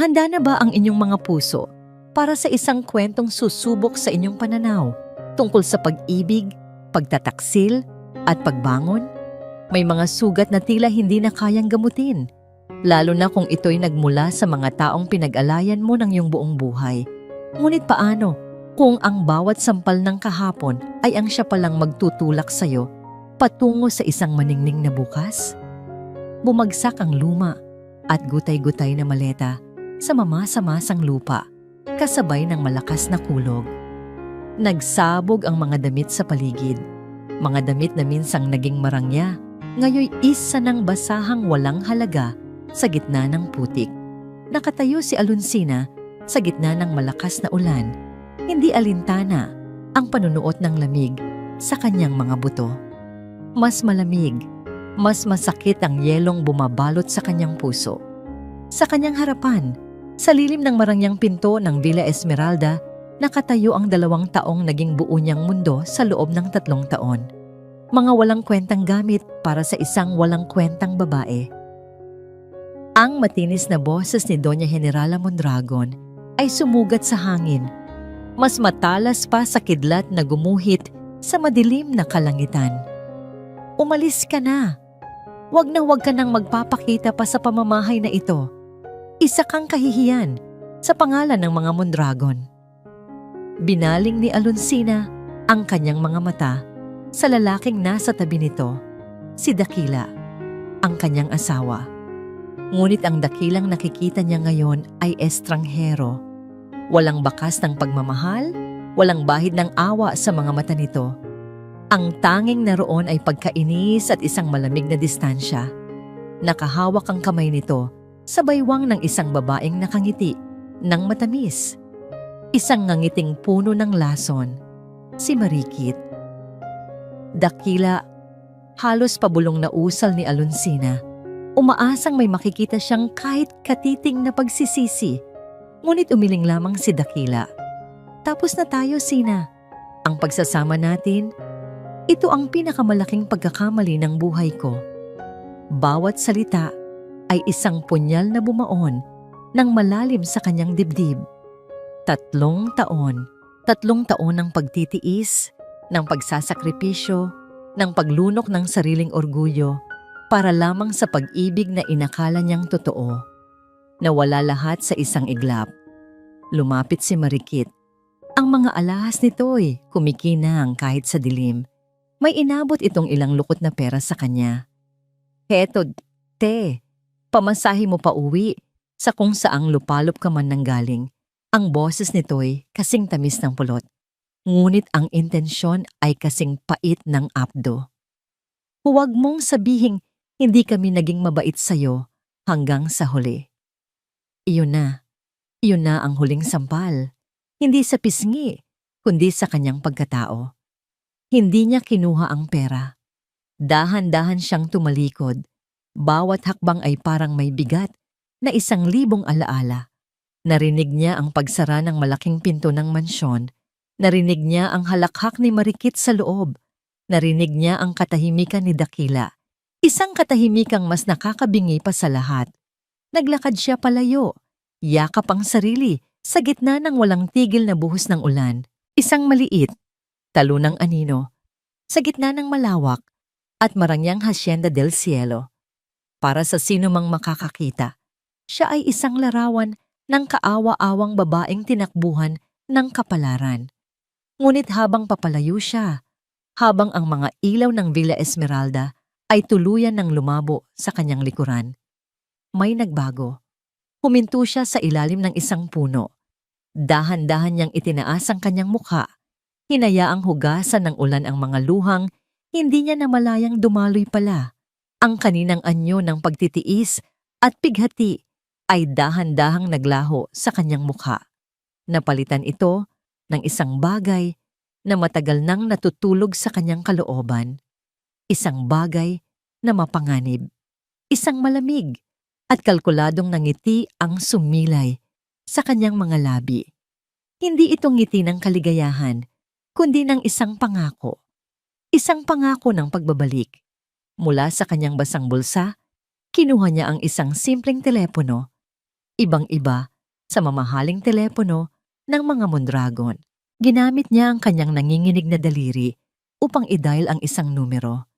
Handa na ba ang inyong mga puso para sa isang kwentong susubok sa inyong pananaw tungkol sa pag-ibig, pagtataksil, at pagbangon? May mga sugat na tila hindi na kayang gamutin, lalo na kung ito'y nagmula sa mga taong pinag-alayan mo ng iyong buong buhay. Ngunit paano kung ang bawat sampal ng kahapon ay ang siya palang magtutulak sa'yo patungo sa isang maningning na bukas? Bumagsak ang luma at gutay-gutay na maleta sa mamasa-masang lupa, kasabay ng malakas na kulog. Nagsabog ang mga damit sa paligid. Mga damit na minsang naging marangya, ngayoy isa ng basahang walang halaga sa gitna ng putik. Nakatayo si Alonsina sa gitna ng malakas na ulan. Hindi alintana ang panunuot ng lamig sa kanyang mga buto. Mas malamig, mas masakit ang yelong bumabalot sa kanyang puso. Sa kanyang harapan, sa lilim ng marangyang pinto ng Villa Esmeralda, nakatayo ang 2 taong naging buo niyang mundo sa loob ng 3 taon. Mga walang kwentang gamit para sa isang walang kwentang babae. Ang matinis na boses ni Doña Generala Mondragon ay sumugat sa hangin. Mas matalas pa sa kidlat na gumuhit sa madilim na kalangitan. Umalis ka na. Huwag ka nang magpapakita pa sa pamamahay na ito. Isa kang kahihiyan sa pangalan ng mga Mondragon. Binaling ni Alonsina ang kanyang mga mata sa lalaking nasa tabi nito, si Dakila, ang kanyang asawa. Ngunit ang dakilang nakikita niya ngayon ay estranghero. Walang bakas ng pagmamahal, walang bahid ng awa sa mga mata nito. Ang tanging naroon ay pagkainis at isang malamig na distansya. Nakahawak ang kamay nito sa baywang ng isang babaeng nakangiti ng matamis. Isang ngangiting puno ng lason, si Marikit. Dakila, halos pabulong na usal ni Alonsina. Umaasang may makikita siyang kahit katiting na pagsisisi. Ngunit umiling lamang si Dakila. Tapos na tayo, Sina. Ang pagsasama natin, ito ang pinakamalaking pagkakamali ng buhay ko. Bawat salita ay isang punyal na bumaon ng malalim sa kanyang dibdib. 3 taon. 3 taon ng pagtitiis, ng pagsasakripisyo, ng paglunok ng sariling orgulyo para lamang sa pag-ibig na inakala niyang totoo. Nawala lahat sa isang iglap. Lumapit si Marikit. Ang mga alahas nito'y kumikinang kahit sa dilim. May inabot itong ilang lukot na pera sa kanya. Heto, te, pamasahe mo pa uwi sa kung saang lupalop ka man nanggaling. Ang boses nito'y kasing tamis ng pulot. Ngunit ang intensyon ay kasing pait ng apdo. Huwag mong sabihing hindi kami naging mabait sa'yo hanggang sa huli. Iyon na ang huling sampal. Hindi sa pisngi, kundi sa kanyang pagkatao. Hindi niya kinuha ang pera. Dahan-dahan siyang tumalikod. Bawat hakbang ay parang may bigat na 1,000 alaala. Narinig niya ang pagsara ng malaking pinto ng mansyon. Narinig niya ang halakhak ni Marikit sa loob. Narinig niya ang katahimikan ni Dakila. Isang katahimikang mas nakakabingi pa sa lahat. Naglakad siya palayo. Yakap ang sarili sa gitna ng walang tigil na buhos ng ulan. Isang maliit, talunang anino, sa gitna ng malawak at marangyang Hacienda del Cielo. Para sa sino mang makakakita, siya ay isang larawan ng kaawa-awang babaeng tinakbuhan ng kapalaran. Ngunit habang papalayo siya, habang ang mga ilaw ng Villa Esmeralda ay tuluyan ng lumabo sa kanyang likuran, may nagbago. Huminto siya sa ilalim ng isang puno. Dahan-dahan niyang itinaas ang kanyang mukha. Hinayaang hugasan ng ulan ang mga luhang, hindi niya namalayang dumaloy pala. Ang kaninang anyo ng pagtitiis at pighati ay dahan-dahang naglaho sa kanyang mukha. Napalitan ito ng isang bagay na matagal nang natutulog sa kanyang kalooban. Isang bagay na mapanganib. Isang malamig at kalkuladong nangiti ang sumilay sa kanyang mga labi. Hindi ito ngiti ng kaligayahan, kundi ng isang pangako. Isang pangako ng pagbabalik. Mula sa kanyang basang bulsa, kinuha niya ang isang simpleng telepono. Ibang-iba sa mamahaling telepono ng mga Mondragon. Ginamit niya ang kanyang nanginginig na daliri upang i-dial ang isang numero.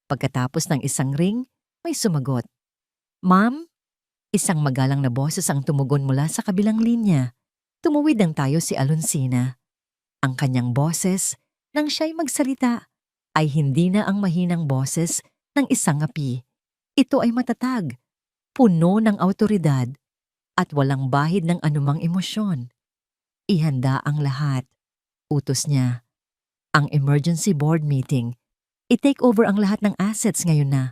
Pagkatapos ng isang ring, may sumagot. "Ma'am?" Isang magalang na boses ang tumugon mula sa kabilang linya. Tumuwid ang tayo si Alonsina. Ang kanyang boses, nang siya'y magsalita, ay hindi na ang mahinang boses ng isang api. Ito ay matatag, puno ng autoridad, at walang bahid ng anumang emosyon. Ihanda ang lahat. Utos niya. Ang emergency board meeting. I-take over ang lahat ng assets ngayon na.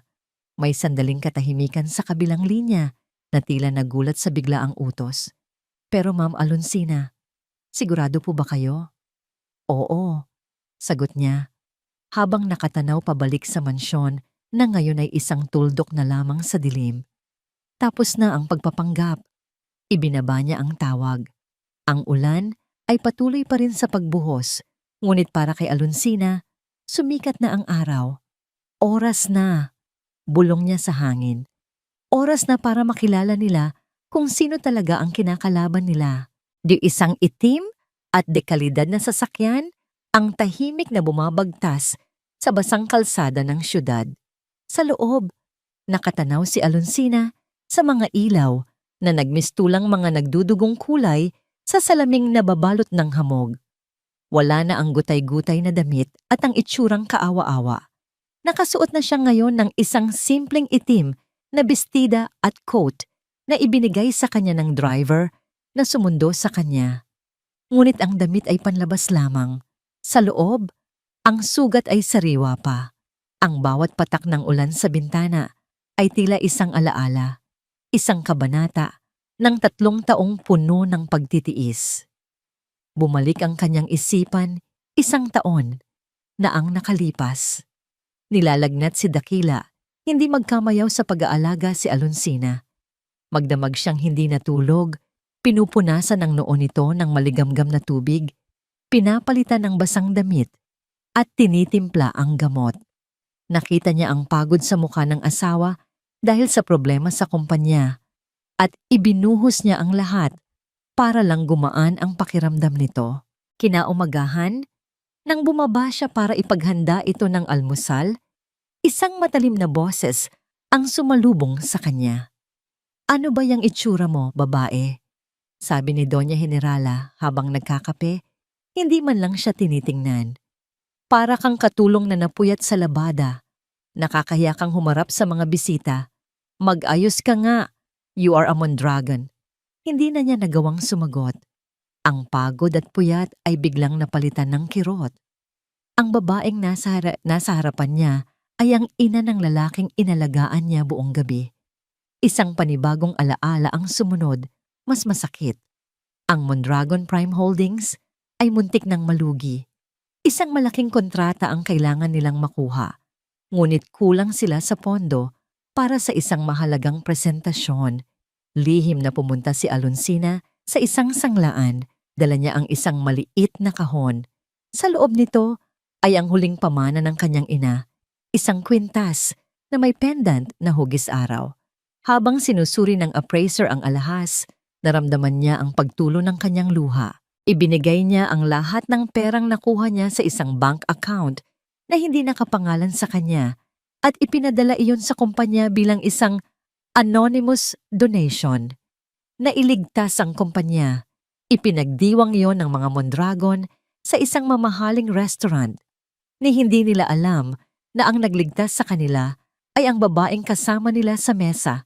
May sandaling katahimikan sa kabilang linya na tila nagulat sa biglaang utos. Pero Ma'am Alonsina, sigurado po ba kayo? Oo, sagot niya, habang nakatanaw pabalik sa mansyon na ngayon ay isang tuldok na lamang sa dilim. Tapos na ang pagpapanggap. Ibinaba niya ang tawag. Ang ulan ay patuloy pa rin sa pagbuhos, ngunit para kay Alonsina, sumikat na ang araw. Oras na, bulong niya sa hangin. Oras na para makilala nila kung sino talaga ang kinakalaban nila. Di isang itim at dekalidad na sasakyan ang tahimik na bumabagtas sa basang kalsada ng syudad. Sa loob, nakatanaw si Alonsina sa mga ilaw na nagmistulang mga nagdudugong kulay sa salaming nababalot ng hamog. Wala na ang gutay-gutay na damit at ang itsurang kaawa-awa. Nakasuot na siya ngayon ng isang simpleng itim na bestida at coat na ibinigay sa kanya ng driver na sumundo sa kanya. Ngunit ang damit ay panlabas lamang. Sa loob, ang sugat ay sariwa pa. Ang bawat patak ng ulan sa bintana ay tila isang alaala, isang kabanata ng 3 taong puno ng pagtitiis. Bumalik ang kanyang isipan, 1 taon na ang nakalipas. Nilalagnat si Dakila, hindi magkamayaw sa pag-aalaga si Alonsina. Magdamag siyang hindi natulog, pinupunasan ang noo nito ng maligamgam na tubig, pinapalitan ng basang damit, at tinitimpla ang gamot. Nakita niya ang pagod sa mukha ng asawa dahil sa problema sa kumpanya, at ibinuhos niya ang lahat para lang gumaan ang pakiramdam nito. Kinaumagahan, nang bumaba siya para ipaghanda ito ng almusal, isang matalim na boses ang sumalubong sa kanya. "Ano ba yang itsura mo, babae?" Sabi ni Doña Generala habang nagkakape, hindi man lang siya tinitingnan. Para kang katulong na napuyat sa labada. Nakakahiya kang humarap sa mga bisita. Mag-ayos ka nga. You are a Mondragon. Hindi na niya nagawang sumagot. Ang pagod at puyat ay biglang napalitan ng kirot. Ang babaeng nasa harapan niya ay ang ina ng lalaking inalagaan niya buong gabi. Isang panibagong alaala ang sumunod, mas masakit. Ang Mondragon Prime Holdings ay muntik ng malugi. Isang malaking kontrata ang kailangan nilang makuha, ngunit kulang sila sa pondo para sa isang mahalagang presentasyon. Lihim na pumunta si Alonsina sa isang sanglaan, dala niya ang isang maliit na kahon. Sa loob nito ay ang huling pamana ng kanyang ina, isang kwintas na may pendant na hugis araw. Habang sinusuri ng appraiser ang alahas, naramdaman niya ang pagtulo ng kanyang luha. Ibinigay niya ang lahat ng perang nakuha niya sa isang bank account na hindi nakapangalan sa kanya at ipinadala iyon sa kumpanya bilang isang anonymous donation. Nailigtas ang kumpanya. Ipinagdiwang iyon ng mga Mondragon sa isang mamahaling restaurant ni hindi nila alam na ang nagligtas sa kanila ay ang babaeng kasama nila sa mesa,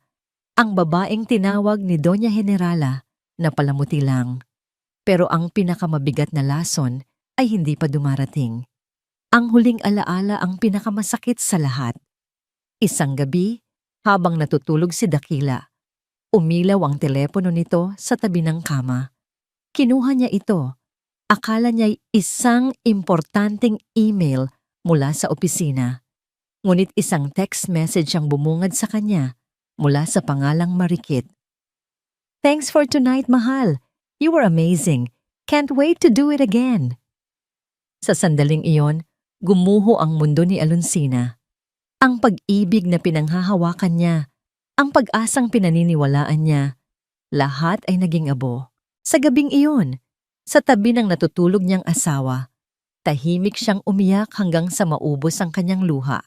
ang babaeng tinawag ni Doña Generala na palamuti lang. Pero ang pinakamabigat na lason ay hindi pa dumarating. Ang huling alaala ang pinakamasakit sa lahat. Isang gabi, habang natutulog si Dakila, umilaw ang telepono nito sa tabi ng kama. Kinuha niya ito. Akala niya'y isang importanteng email mula sa opisina. Ngunit isang text message ang bumungad sa kanya mula sa pangalang Marikit. "Thanks for tonight, mahal. You were amazing. Can't wait to do it again." Sa sandaling iyon, gumuho ang mundo ni Alonsina. Ang pag-ibig na pinanghahawakan niya, ang pag-asang pinaniniwalaan niya, lahat ay naging abo. Sa gabing iyon, sa tabi ng natutulog niyang asawa, tahimik siyang umiyak hanggang sa maubos ang kanyang luha.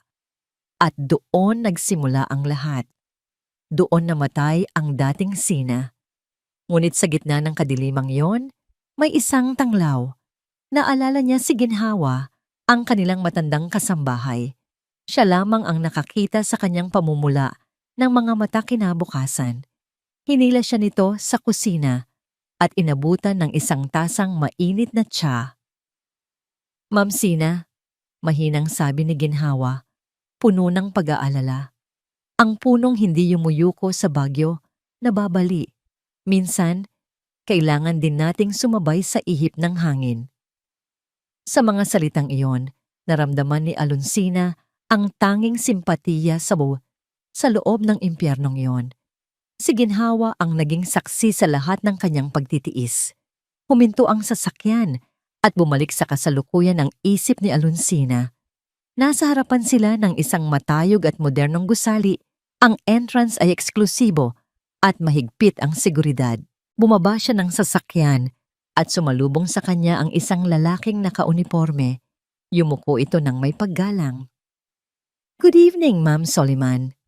At doon nagsimula ang lahat. Doon namatay ang dating Sina. Ngunit sa gitna ng kadilimang yon, may isang tanglaw. Naalala niya si Ginhawa, ang kanilang matandang kasambahay. Siya lamang ang nakakita sa kanyang pamumula ng mga mata kinabukasan. Hinila siya nito sa kusina at inabutan ng isang tasang mainit na tsa. "Ma'am Sina," mahinang sabi ni Ginhawa, puno ng pag-aalala. "Ang punong hindi yumuyuko sa bagyo, nababali. Minsan, kailangan din nating sumabay sa ihip ng hangin." Sa mga salitang iyon, naramdaman ni Alonsina ang tanging simpatiya sa loob ng impyernong iyon. Si Ginhawa ang naging saksi sa lahat ng kanyang pagtitiis. Huminto ang sasakyan at bumalik sa kasalukuyan ang isip ni Alonsina. Nasa harapan sila ng isang matayog at modernong gusali. Ang entrance ay eksklusibo at mahigpit ang seguridad. Bumaba siya ng sasakyan at sumalubong sa kanya ang isang lalaking nakauniporme. Yumuko ito ng may paggalang. "Good evening, Ma'am Soliman."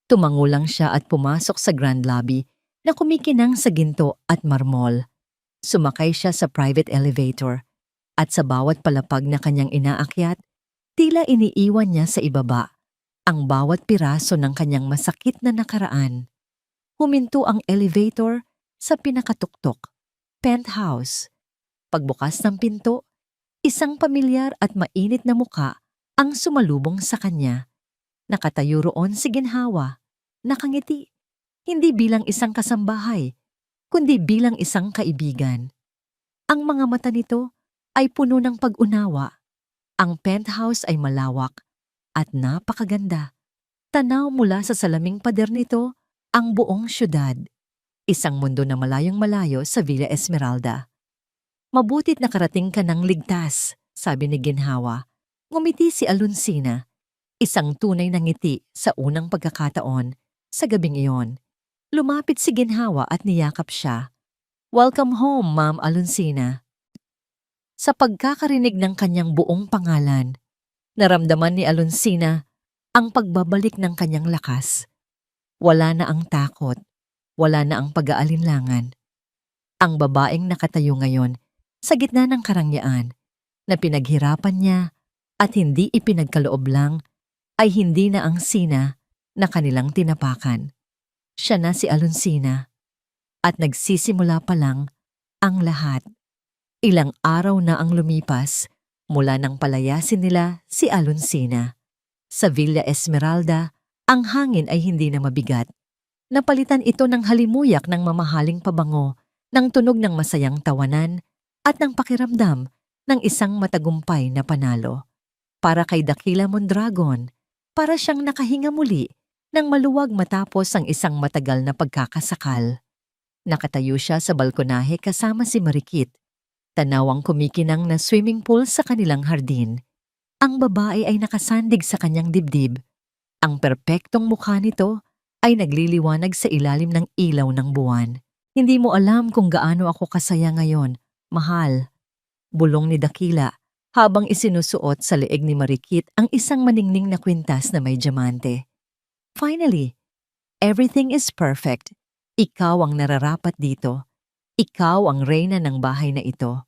Tumango lang siya at pumasok sa grand lobby na kumikinang sa ginto at marmol. Sumakay siya sa private elevator at sa bawat palapag na kanyang inaakyat, tila iniiwan niya sa ibaba ang bawat piraso ng kanyang masakit na nakaraan. Huminto ang elevator sa pinakatuktok, penthouse. Pagbukas ng pinto, isang pamilyar at mainit na muka ang sumalubong sa kanya. Nakatayo roon si Ginhawa, nakangiti, hindi bilang isang kasambahay, kundi bilang isang kaibigan. Ang mga mata nito ay puno ng pag-unawa. Ang penthouse ay malawak at napakaganda. Tanaw mula sa salaming pader nito ang buong syudad. Isang mundo na malayong-malayo sa Villa Esmeralda. "Mabutit nakarating ka ng ligtas," sabi ni Ginhawa. Ngumiti si Alonsina. Isang tunay na ngiti sa unang pagkakataon sa gabing iyon. Lumapit si Ginhawa at niyakap siya. "Welcome home, Ma'am Alonsina." Sa pagkakarinig ng kanyang buong pangalan, naramdaman ni Alonsina ang pagbabalik ng kanyang lakas. Wala na ang takot, wala na ang pag-aalinlangan. Ang babaeng nakatayo ngayon sa gitna ng karangyaan na pinaghirapan niya at hindi ipinagkaloob lang ay hindi na ang Sina na kanilang tinapakan. Siya na si Alonsina at nagsisimula pa lang ang lahat. Ilang araw na ang lumipas mula nang palayasin nila si Alonsina. Sa Villa Esmeralda, ang hangin ay hindi na mabigat. Napalitan ito ng halimuyak ng mamahaling pabango, ng tunog ng masayang tawanan at ng pakiramdam ng isang matagumpay na panalo. Para kay Dakila Mondragon, para siyang nakahinga muli nang maluwag matapos ang isang matagal na pagkakasakal. Nakatayo siya sa balkonahe kasama si Marikit, tanawang kumikinang na swimming pool sa kanilang hardin. Ang babae ay nakasandig sa kanyang dibdib. Ang perpektong mukha nito ay nagliliwanag sa ilalim ng ilaw ng buwan. "Hindi mo alam kung gaano ako kasaya ngayon, mahal," bulong ni Dakila habang isinusuot sa leeg ni Marikit ang isang maningning na kwintas na may diamante. "Finally, everything is perfect. Ikaw ang nararapat dito. Ikaw ang reyna ng bahay na ito."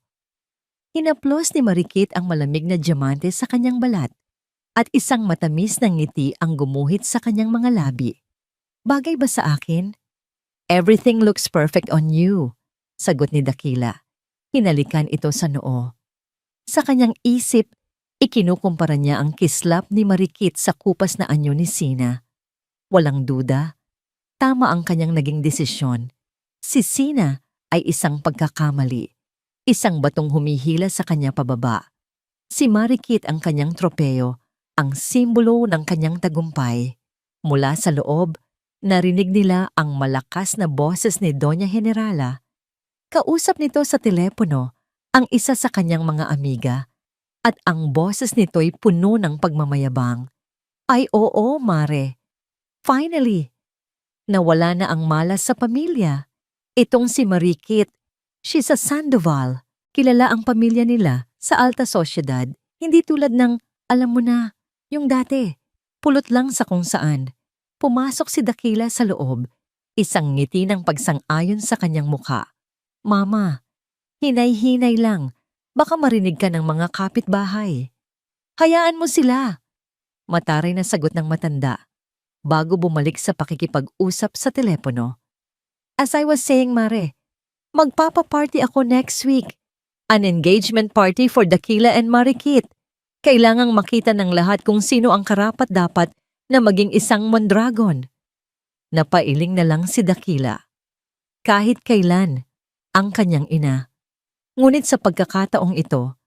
Hinaplos ni Marikit ang malamig na diamante sa kanyang balat at isang matamis na ngiti ang gumuhit sa kanyang mga labi. "Bagay ba sa akin?" "Everything looks perfect on you," sagot ni Dakila. Hinalikan ito sa noo. Sa kanyang isip, ikinukumpara niya ang kislap ni Marikit sa kupas na anyo ni Sina. Walang duda, tama ang kanyang naging desisyon. Si Sina ay isang pagkakamali, isang batong humihila sa kanya pababa. Si Marikit ang kanyang tropeo, ang simbolo ng kanyang tagumpay. Mula sa loob, narinig nila ang malakas na boses ni Doña Generala. Kausap nito sa telepono ang isa sa kanyang mga amiga at ang boses nito'y puno ng pagmamayabang. "Ay oo, Mare. Finally, nawala na ang malas sa pamilya. Itong si Marikit, She's a Sandoval. Kilala ang pamilya nila sa alta sosyedad. Hindi tulad ng, alam mo na, yung dati. Pulot lang sa kung saan. Pumasok si Dakila sa loob. Isang ngiti ng pagsang-ayon sa kanyang mukha. Mama, hinay-hinay lang. Baka marinig ka ng mga kapitbahay. Hayaan mo sila. Mataray na sagot ng matanda bago bumalik sa pakikipag-usap sa telepono. As I was saying, Mare, magpapa-party ako next week. An engagement party for Dakila and Marikit. Kailangang makita ng lahat kung sino ang karapat-dapat na maging isang Mondragon. Napailing na lang si Dakila. Kahit kailan, ang kanyang ina. Ngunit sa pagkakataong ito,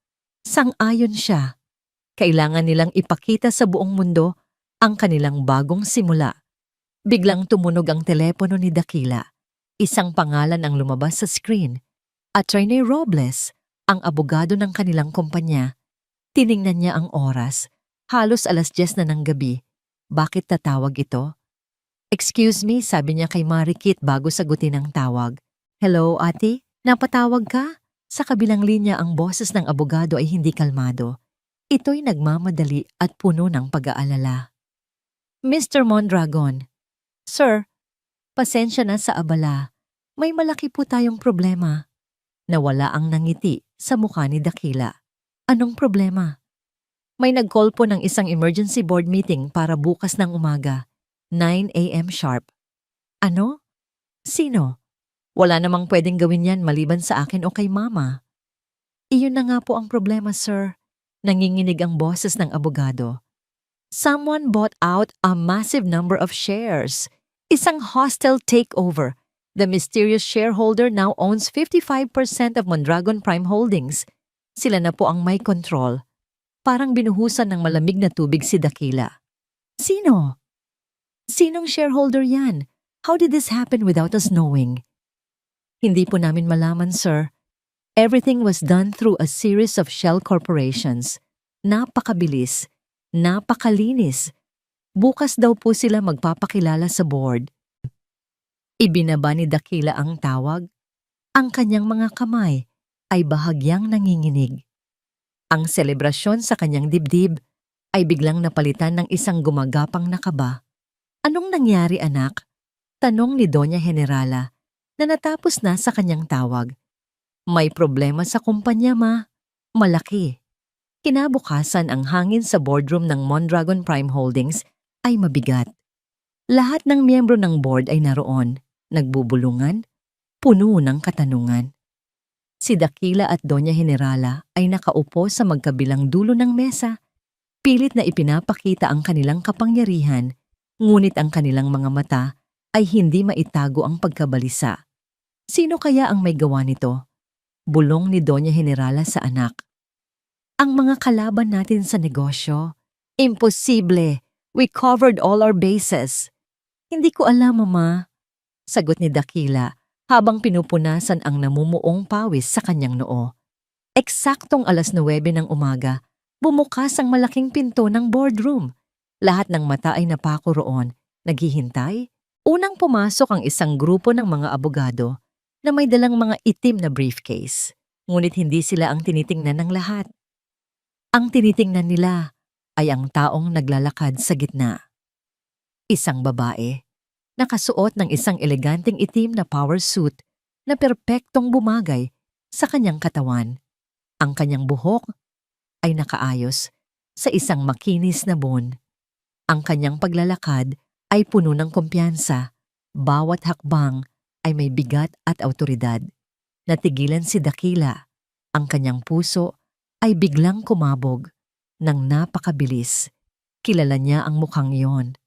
sang-ayon siya. Kailangan nilang ipakita sa buong mundo ang kanilang bagong simula. Biglang tumunog ang telepono ni Dakila. Isang pangalan ang lumabas sa screen. Attorney Robles, ang abogado ng kanilang kumpanya. Tiningnan niya ang oras. Halos 10:00 na ng gabi. Bakit tatawag ito? Excuse me, sabi niya kay Marikit bago sagutin ang tawag. Hello, ate? Napatawag ka? Sa kabilang linya ang boses ng abogado ay hindi kalmado. Ito'y nagmamadali at puno ng pag-aalala. Mr. Mondragon. Sir, pasensya na sa abala. May malaki po tayong problema. Nawala ang nangiti sa mukha ni Dakila. Anong problema? May nag-call po ng isang emergency board meeting para bukas ng umaga, 9 a.m. sharp. Ano? Sino? Wala namang pwedeng gawin yan maliban sa akin o kay mama. Iyon na nga po ang problema, sir. Nanginginig ang boses ng abogado. Someone bought out a massive number of shares. Isang hostile takeover. The mysterious shareholder now owns 55% of Mondragon Prime Holdings. Sila na po ang may control. Parang binuhusan ng malamig na tubig si Dakila. Sino? Sinong shareholder yan? How did this happen without us knowing? Hindi po namin malaman, sir. Everything was done through a series of shell corporations. Napakabilis. Napakalinis. Bukas daw po sila magpapakilala sa board. Ibinaba ni Dakila ang tawag. Ang kanyang mga kamay ay bahagyang nanginginig. Ang selebrasyon sa kanyang dibdib ay biglang napalitan ng isang gumagapang na kaba. Anong nangyari, anak? Tanong ni Doña Generala na natapos na sa kanyang tawag. May problema sa kumpanya, ma. Malaki. Kinabukasan ang hangin sa boardroom ng Mondragon Prime Holdings ay mabigat. Lahat ng miyembro ng board ay naroon, nagbubulungan, puno ng katanungan. Si Dakila at Doña Generala ay nakaupo sa magkabilang dulo ng mesa, pilit na ipinapakita ang kanilang kapangyarihan, ngunit ang kanilang mga mata ay hindi maitago ang pagkabalisa. Sino kaya ang may gawa nito? Bulong ni Doña Generala sa anak. Ang mga kalaban natin sa negosyo? Imposible! We covered all our bases. Hindi ko alam, mama. Sagot ni Dakila habang pinupunasan ang namumuong pawis sa kanyang noo. Eksaktong 9:00 ng umaga, bumukas ang malaking pinto ng boardroom. Lahat ng mata ay napako roon, naghihintay. Unang pumasok ang isang grupo ng mga abogado na may dalang mga itim na briefcase. Ngunit hindi sila ang tinitingnan ng lahat. Ang tinitingnan nila ay ang taong naglalakad sa gitna. Isang babae, nakasuot ng isang eleganteng itim na power suit na perpektong bumagay sa kanyang katawan. Ang kanyang buhok ay nakaayos sa isang makinis na bon. Ang kanyang paglalakad ay puno ng kumpiyansa. Bawat hakbang ay may bigat at awtoridad. Natigilan si Dakila. Ang kanyang puso ay biglang kumabog ng napakabilis. Kilala niya ang mukhang iyon.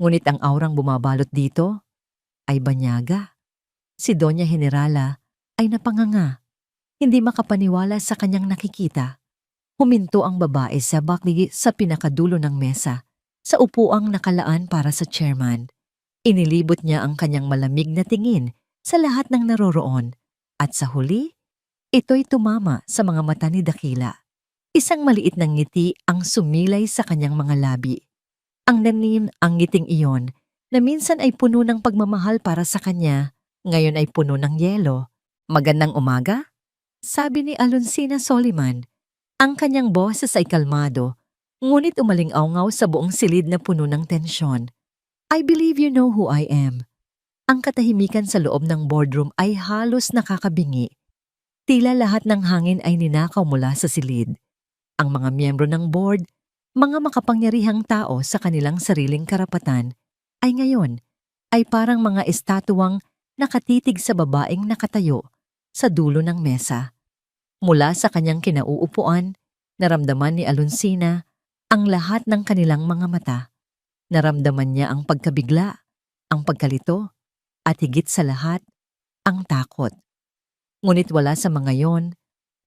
Ngunit ang aurang bumabalot dito ay banyaga. Si Doña Generala ay napanganga. Hindi makapaniwala sa kanyang nakikita. Huminto ang babae sa bakli sa pinakadulo ng mesa, sa upuang nakalaan para sa chairman. Inilibot niya ang kanyang malamig na tingin sa lahat ng naroroon at sa huli, ito'y tumama sa mga mata ni Dakila. Isang maliit na ngiti ang sumilay sa kanyang mga labi. Ang nanim ang ngiting iyon na minsan ay puno ng pagmamahal para sa kanya, ngayon ay puno ng yelo. Magandang umaga, sabi ni Alonsina Soliman. Ang kanyang boses ay kalmado, ngunit umaling-awngaw sa buong silid na puno ng tensyon. I believe you know who I am. Ang katahimikan sa loob ng boardroom ay halos nakakabingi. Tila lahat ng hangin ay ninakaw mula sa silid. Ang mga miyembro ng board, mga makapangyarihang tao sa kanilang sariling karapatan, ay ngayon ay parang mga estatuang nakatitig sa babaeng nakatayo sa dulo ng mesa. Mula sa kanyang kinauupuan, naramdaman ni Alonsina ang lahat ng kanilang mga mata. Naramdaman niya ang pagkabigla, ang pagkalito, at higit sa lahat, ang takot. Ngunit wala sa mga yon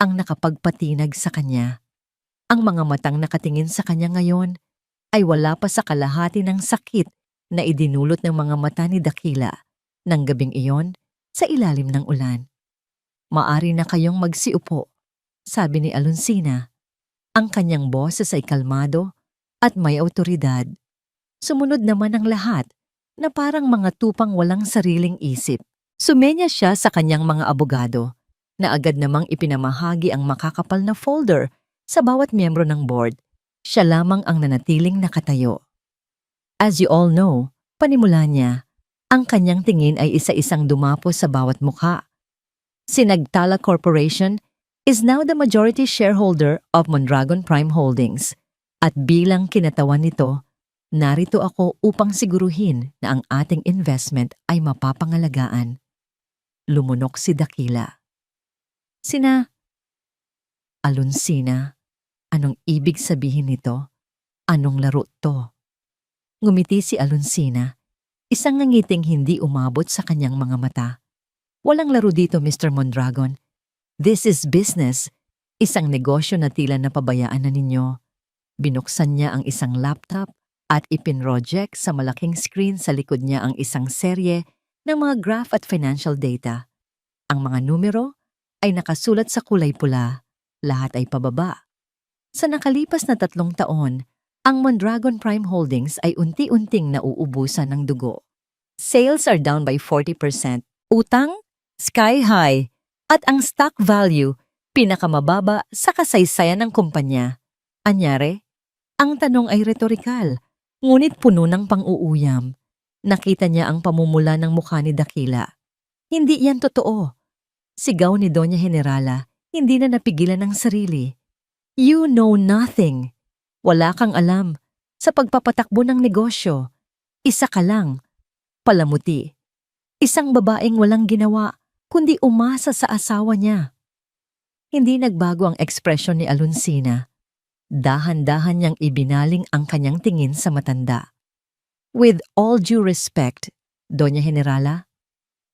ang nakapagpatinag sa kanya. Ang mga matang nakatingin sa kanya ngayon ay wala pa sa kalahati ng sakit na idinulot ng mga mata ni Dakila ng gabing iyon sa ilalim ng ulan. Maari na kayong magsiupo, sabi ni Alonsina. Ang kanyang boses ay kalmado at may awtoridad. Sumunod naman ang lahat na parang mga tupang walang sariling isip. Sumenya siya sa kanyang mga abogado na agad namang ipinamahagi ang makakapal na folder sa bawat miyembro ng board. Siya lamang ang nanatiling nakatayo. As you all know, panimula niya, ang kanyang tingin ay isa-isang dumapos sa bawat mukha. Sinagtala Corporation is now the majority shareholder of Mondragon Prime Holdings at bilang kinatawan nito, narito ako upang siguruhin na ang ating investment ay mapapangalagaan. Lumunok si Dakila. Alonsina, anong ibig sabihin nito? Anong laro to? Ngumiti si Alonsina, isang ngangiting hindi umabot sa kanyang mga mata. Walang laro dito, Mr. Mondragon. This is business. Isang negosyo na tila napabayaan na ninyo. Binuksan niya ang isang laptop at ipinroject sa malaking screen sa likod niya ang isang serye ng mga graph at financial data. Ang mga numero ay nakasulat sa kulay pula. Lahat ay pababa. Sa nakalipas na 3 taon, ang Mondragon Prime Holdings ay unti-unting nauubusan ng dugo. Sales are down by 40%. Utang? Sky high. At ang stock value, pinakamababa sa kasaysayan ng kumpanya. Anyari? Ang tanong ay retorikal, ngunit puno ng pang-uuyam. Nakita niya ang pamumula ng mukha ni Dakila. Hindi yan totoo. Sigaw ni Doña Generala, hindi na napigilan ng sarili. You know nothing. Wala kang alam sa pagpapatakbo ng negosyo. Isa ka lang. Palamuti. Isang babaeng walang ginawa, kundi umasa sa asawa niya. Hindi nagbago ang ekspresyon ni Alonsina. Dahan-dahan niyang ibinaling ang kanyang tingin sa matanda. With all due respect, Doña Generala,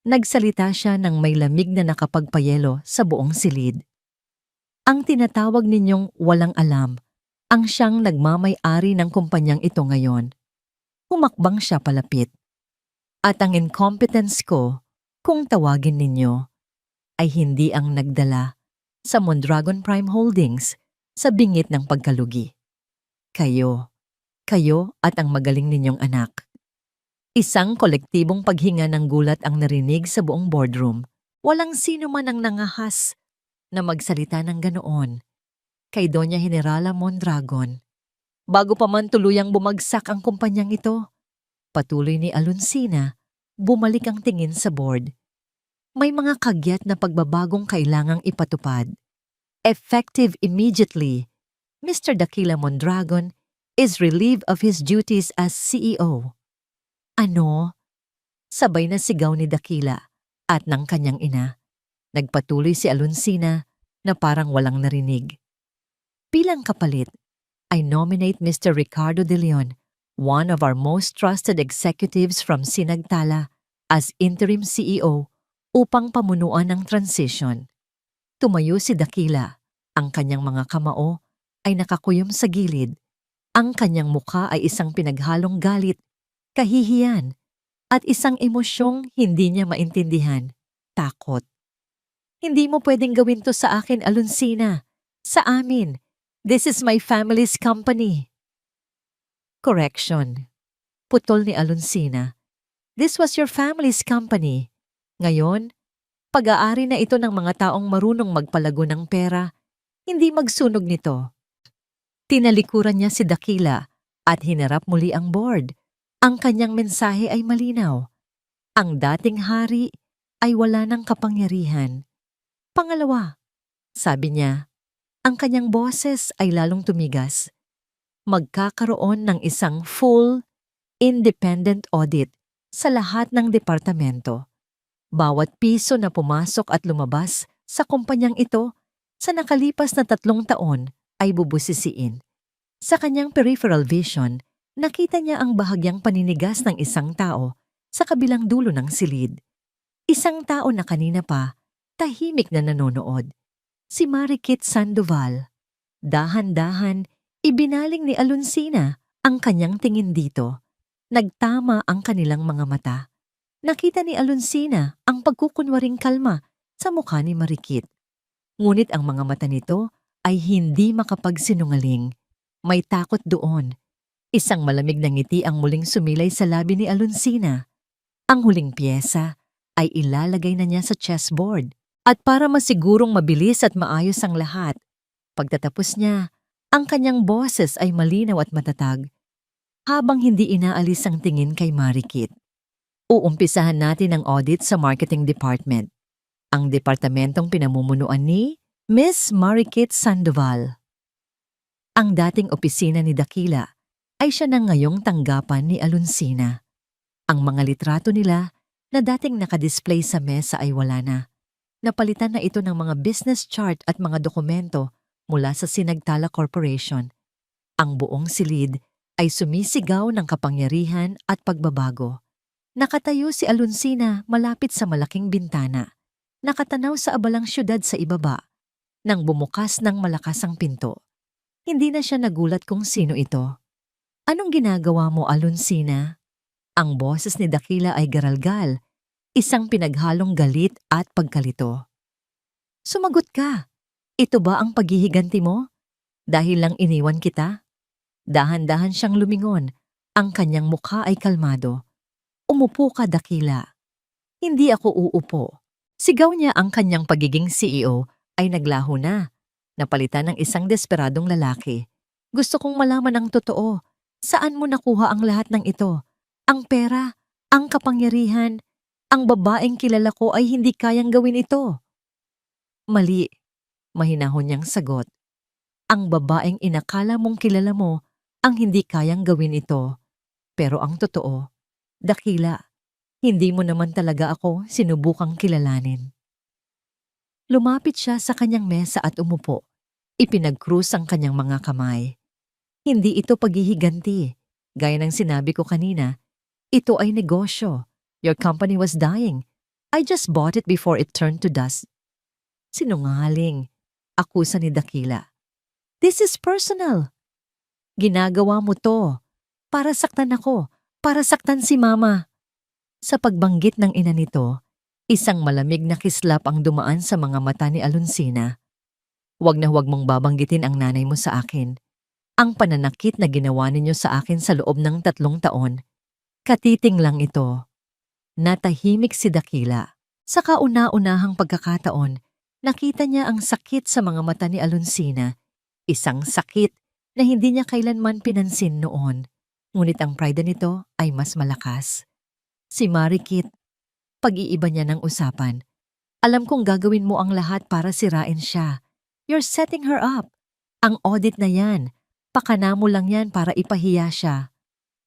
nagsalita siya ng may lamig na nakapagpayelo sa buong silid. Ang tinatawag ninyong walang alam, ang siyang nagmamay-ari ng kumpanyang ito ngayon. Humakbang siya palapit. At ang incompetence ko, kung tawagin ninyo, ay hindi ang nagdala sa Mondragon Prime Holdings sa bingit ng pagkalugi. Kayo at ang magaling ninyong anak. Isang kolektibong paghinga ng gulat ang narinig sa buong boardroom. Walang sino man ang nangahas na magsalita ng ganoon kay Doña Generala Mondragon. Bago pa man tuluyang bumagsak ang kumpanyang ito, patuloy ni Alonsina, bumalik ang tingin sa board. May mga kagyat na pagbabagong kailangang ipatupad. Effective immediately, Mr. Dakila Mondragon is relieved of his duties as CEO. Ano? Sabay na sigaw ni Dakila at ng kanyang ina. Nagpatuloy si Alonsina na parang walang narinig. Bilang kapalit, I nominate Mr. Ricardo De Leon, one of our most trusted executives from Sinagtala, as interim CEO upang pamunuan ang transition. Tumayo si Dakila. Ang kanyang mga kamao ay nakakuyom sa gilid. Ang kanyang mukha ay isang pinaghalong galit, kahihiyan, at isang emosyong hindi niya maintindihan, takot. Hindi mo pwedeng gawin to sa akin, Alonsina. Sa amin. This is my family's company. Correction. Putol ni Alonsina. This was your family's company. Ngayon, Pag-aari na ito ng mga taong marunong magpalago ng pera, hindi magsunog nito. Tinalikuran niya si Dakila at hinarap muli ang board. Ang kanyang mensahe ay malinaw. Ang dating hari ay wala ng kapangyarihan. Pangalawa, sabi niya, ang kanyang boses ay lalong tumigas. Magkakaroon ng isang full, independent audit sa lahat ng departamento. Bawat piso na pumasok at lumabas sa kumpanyang ito sa nakalipas na 3 taon ay bubusisiin. Sa kanyang peripheral vision, nakita niya ang bahagyang paninigas ng isang tao sa kabilang dulo ng silid. Isang tao na kanina pa, tahimik na nanonood. Si Marikit Sandoval. Dahan-dahan, ibinaling ni Alonsina ang kanyang tingin dito. Nagtama ang kanilang mga mata. Nakita ni Alonsina ang pagkukunwaring kalma sa mukha ni Marikit. Ngunit ang mga mata nito ay hindi makapagsinungaling. May takot doon. Isang malamig na ngiti ang muling sumilay sa labi ni Alonsina. Ang huling piyesa ay ilalagay na niya sa chessboard. At para masigurong mabilis at maayos ang lahat, pagtatapos niya, ang kanyang boses ay malinaw at matatag, habang hindi inaalis ang tingin kay Marikit. Uumpisahan natin ang audit sa marketing department. Ang departamentong pinamumunuan ni Miss Marikit Sandoval. Ang dating opisina ni Dakila ay siya na ngayong tanggapan ni Alonsina. Ang mga litrato nila na dating nakadisplay sa mesa ay wala na. Napalitan na ito ng mga business chart at mga dokumento mula sa Sinagtala Corporation. Ang buong silid ay sumisigaw ng kapangyarihan at pagbabago. Nakatayo si Alonsina malapit sa malaking bintana. Nakatanaw sa abalang syudad sa ibaba. Nang bumukas ng malakas ang pinto. Hindi na siya nagulat kung sino ito. Anong ginagawa mo, Alonsina? Ang boses ni Dakila ay garalgal. Isang pinaghalong galit at pagkalito. Sumagot ka. Ito ba ang paghihiganti mo? Dahil lang iniwan kita? Dahan-dahan siyang lumingon. Ang kanyang mukha ay kalmado. Umupo ka, Dakila. Hindi ako uupo. Sigaw niya ang kanyang pagiging CEO ay naglaho na. Napalitan ng isang desperadong lalaki. Gusto kong malaman ang totoo. Saan mo nakuha ang lahat ng ito? Ang pera, ang kapangyarihan. Ang babaeng kilala ko ay hindi kayang gawin ito. Mali, mahinahon niyang sagot. Ang babaeng inakala mong kilala mo ang hindi kayang gawin ito. Pero ang totoo, Dakila, hindi mo naman talaga ako sinubukang kilalanin. Lumapit siya sa kanyang mesa at umupo. Ipinag-krus ang kanyang mga kamay. Hindi ito paghihiganti. Gaya ng sinabi ko kanina, ito ay negosyo. Your company was dying. I just bought it before it turned to dust. Sinungaling, akusa ni Dakila. This is personal. Ginagawa mo to. Para saktan ako. Para saktan si Mama. Sa pagbanggit ng ina nito, isang malamig na kislap ang dumaan sa mga mata ni Alonsina. Huwag na huwag mong babanggitin ang nanay mo sa akin. Ang pananakit na ginawa ninyo sa akin sa loob ng 3 taon. Katiting lang ito. Natahimik si Dakila. Sa kauna-unahang pagkakataon, nakita niya ang sakit sa mga mata ni Alonsina. Isang sakit na hindi niya kailanman pinansin noon. Ngunit ang pride nito ay mas malakas. Si Marikit, pag-iiba niya ng usapan. Alam kong gagawin mo ang lahat para sirain siya. You're setting her up. Ang audit na yan, pakana mo lang yan para ipahiya siya.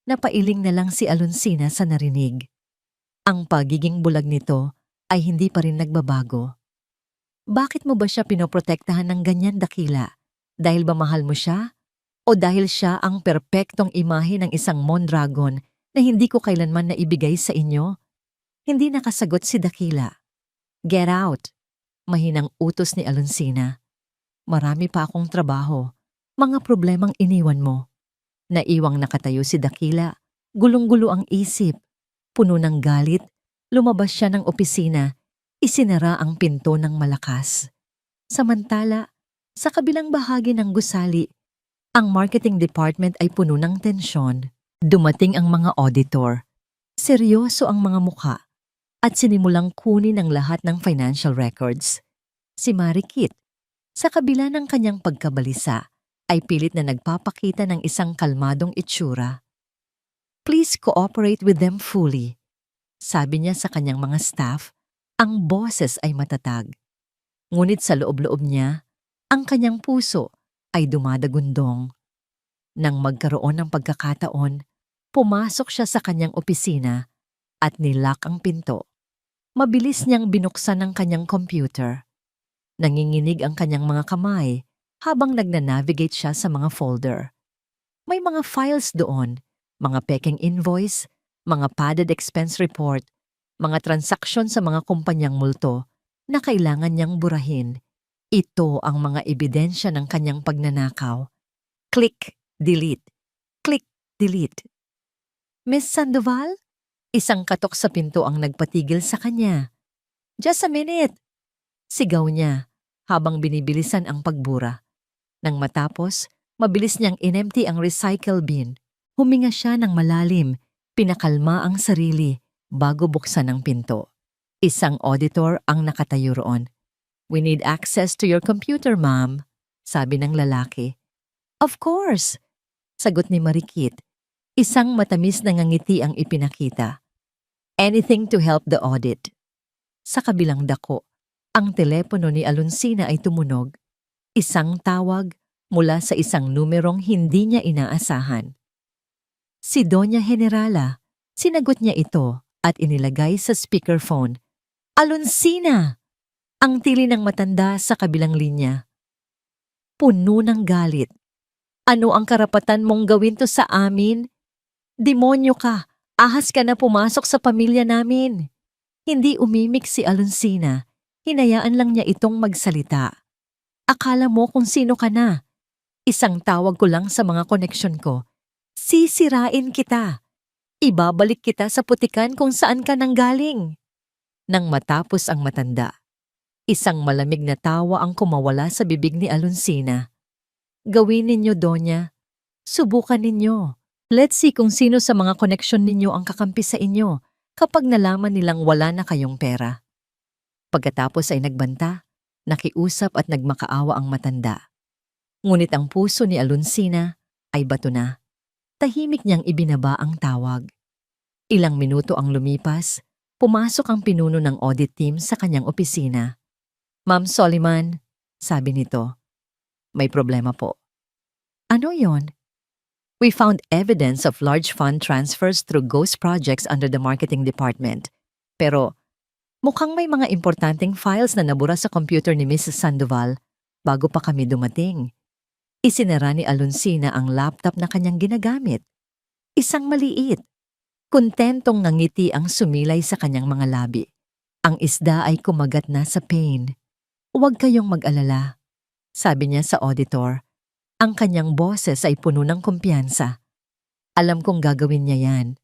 Napailing na lang si Alonsina sa narinig. Ang pagiging bulag nito ay hindi pa rin nagbabago. Bakit mo ba siya pinoprotektahan ng ganyan, Dakila? Dahil ba mahal mo siya? O dahil siya ang perpektong imahe ng isang Mondragon na hindi ko kailanman naibigay sa inyo? Hindi nakasagot si Dakila. Get out! Mahinang utos ni Alonsina. Marami pa akong trabaho. Mga problemang iniwan mo. Naiwang nakatayo si Dakila. Gulong-gulo ang isip. Puno ng galit, lumabas siya ng opisina. Isinara ang pinto ng malakas. Samantala, sa kabilang bahagi ng gusali, ang marketing department ay puno ng tensyon. Dumating ang mga auditor. Seryoso ang mga mukha. at sinimulang kunin ang lahat ng financial records. Si Marikit, sa kabila ng kanyang pagkabalisa, ay pilit na nagpapakita ng isang kalmadong itsura. "Please cooperate with them fully." Sabi niya sa kanyang mga staff, ang boses ay matatag. Ngunit sa loob-loob niya, ang kanyang puso ay dumadagundong. Nang magkaroon ng pagkakataon, pumasok siya sa kanyang opisina at nilock ang pinto. Mabilis niyang binuksan ang kanyang computer. Nanginginig ang kanyang mga kamay habang nagnanavigate siya sa mga folder. May mga files doon, mga peking invoice, mga padded expense report, mga transaksyon sa mga kumpanyang multo na kailangan niyang burahin. Ito ang mga ebidensya ng kanyang pagnanakaw. Click, delete. Click, delete. "Miss Sandoval?" Isang katok sa pinto ang nagpatigil sa kanya. "Just a minute!" Sigaw niya habang binibilisan ang pagbura. Nang matapos, mabilis niyang inempty ang recycle bin. Huminga siya ng malalim, pinakalma ang sarili bago buksan ang pinto. Isang auditor ang nakatayo roon. "We need access to your computer, ma'am," sabi ng lalaki. "Of course," sagot ni Marikit. Isang matamis na ngangiti ang ipinakita. "Anything to help the audit." Sa kabilang dako, ang telepono ni Alonsina ay tumunog. Isang tawag mula sa isang numerong hindi niya inaasahan. Si Doña Generala. Sinagot niya ito at inilagay sa speakerphone. "Alonsina!" Ang tili ng matanda sa kabilang linya. Puno ng galit. "Ano ang karapatan mong gawin to sa amin? Demonyo ka! Ahas ka na pumasok sa pamilya namin." Hindi umimik si Alonsina. Hinayaan lang niya itong magsalita. "Akala mo kung sino ka na? Isang tawag ko lang sa mga koneksyon ko. Sisirain kita. Ibabalik kita sa putikan kung saan ka nanggaling." Nang matapos ang matanda, isang malamig na tawa ang kumawala sa bibig ni Alonsina. "Gawin ninyo, Donya. Subukan ninyo. Let's see kung sino sa mga koneksyon ninyo ang kakampi sa inyo kapag nalaman nilang wala na kayong pera." Pagkatapos ay nagbanta, nakiusap at nagmakaawa ang matanda. Ngunit ang puso ni Alonsina ay bato na. Tahimik niyang ibinaba ang tawag. Ilang minuto ang lumipas, pumasok ang pinuno ng audit team sa kanyang opisina. "Ma'am Soliman," sabi nito, "may problema po." "Ano yon?" "We found evidence of large fund transfers through ghost projects under the marketing department. Pero mukhang may mga importanteng files na nabura sa computer ni Mrs. Sandoval bago pa kami dumating." Isinara ni Alonsina ang laptop na kanyang ginagamit. Isang maliit. Kontentong ngangiti ang sumilay sa kanyang mga labi. Ang isda ay kumagat na sa pain. "Huwag kayong mag-alala," sabi niya sa auditor. Ang kanyang boses ay puno ng kumpiyansa. "Alam kong gagawin niya yan."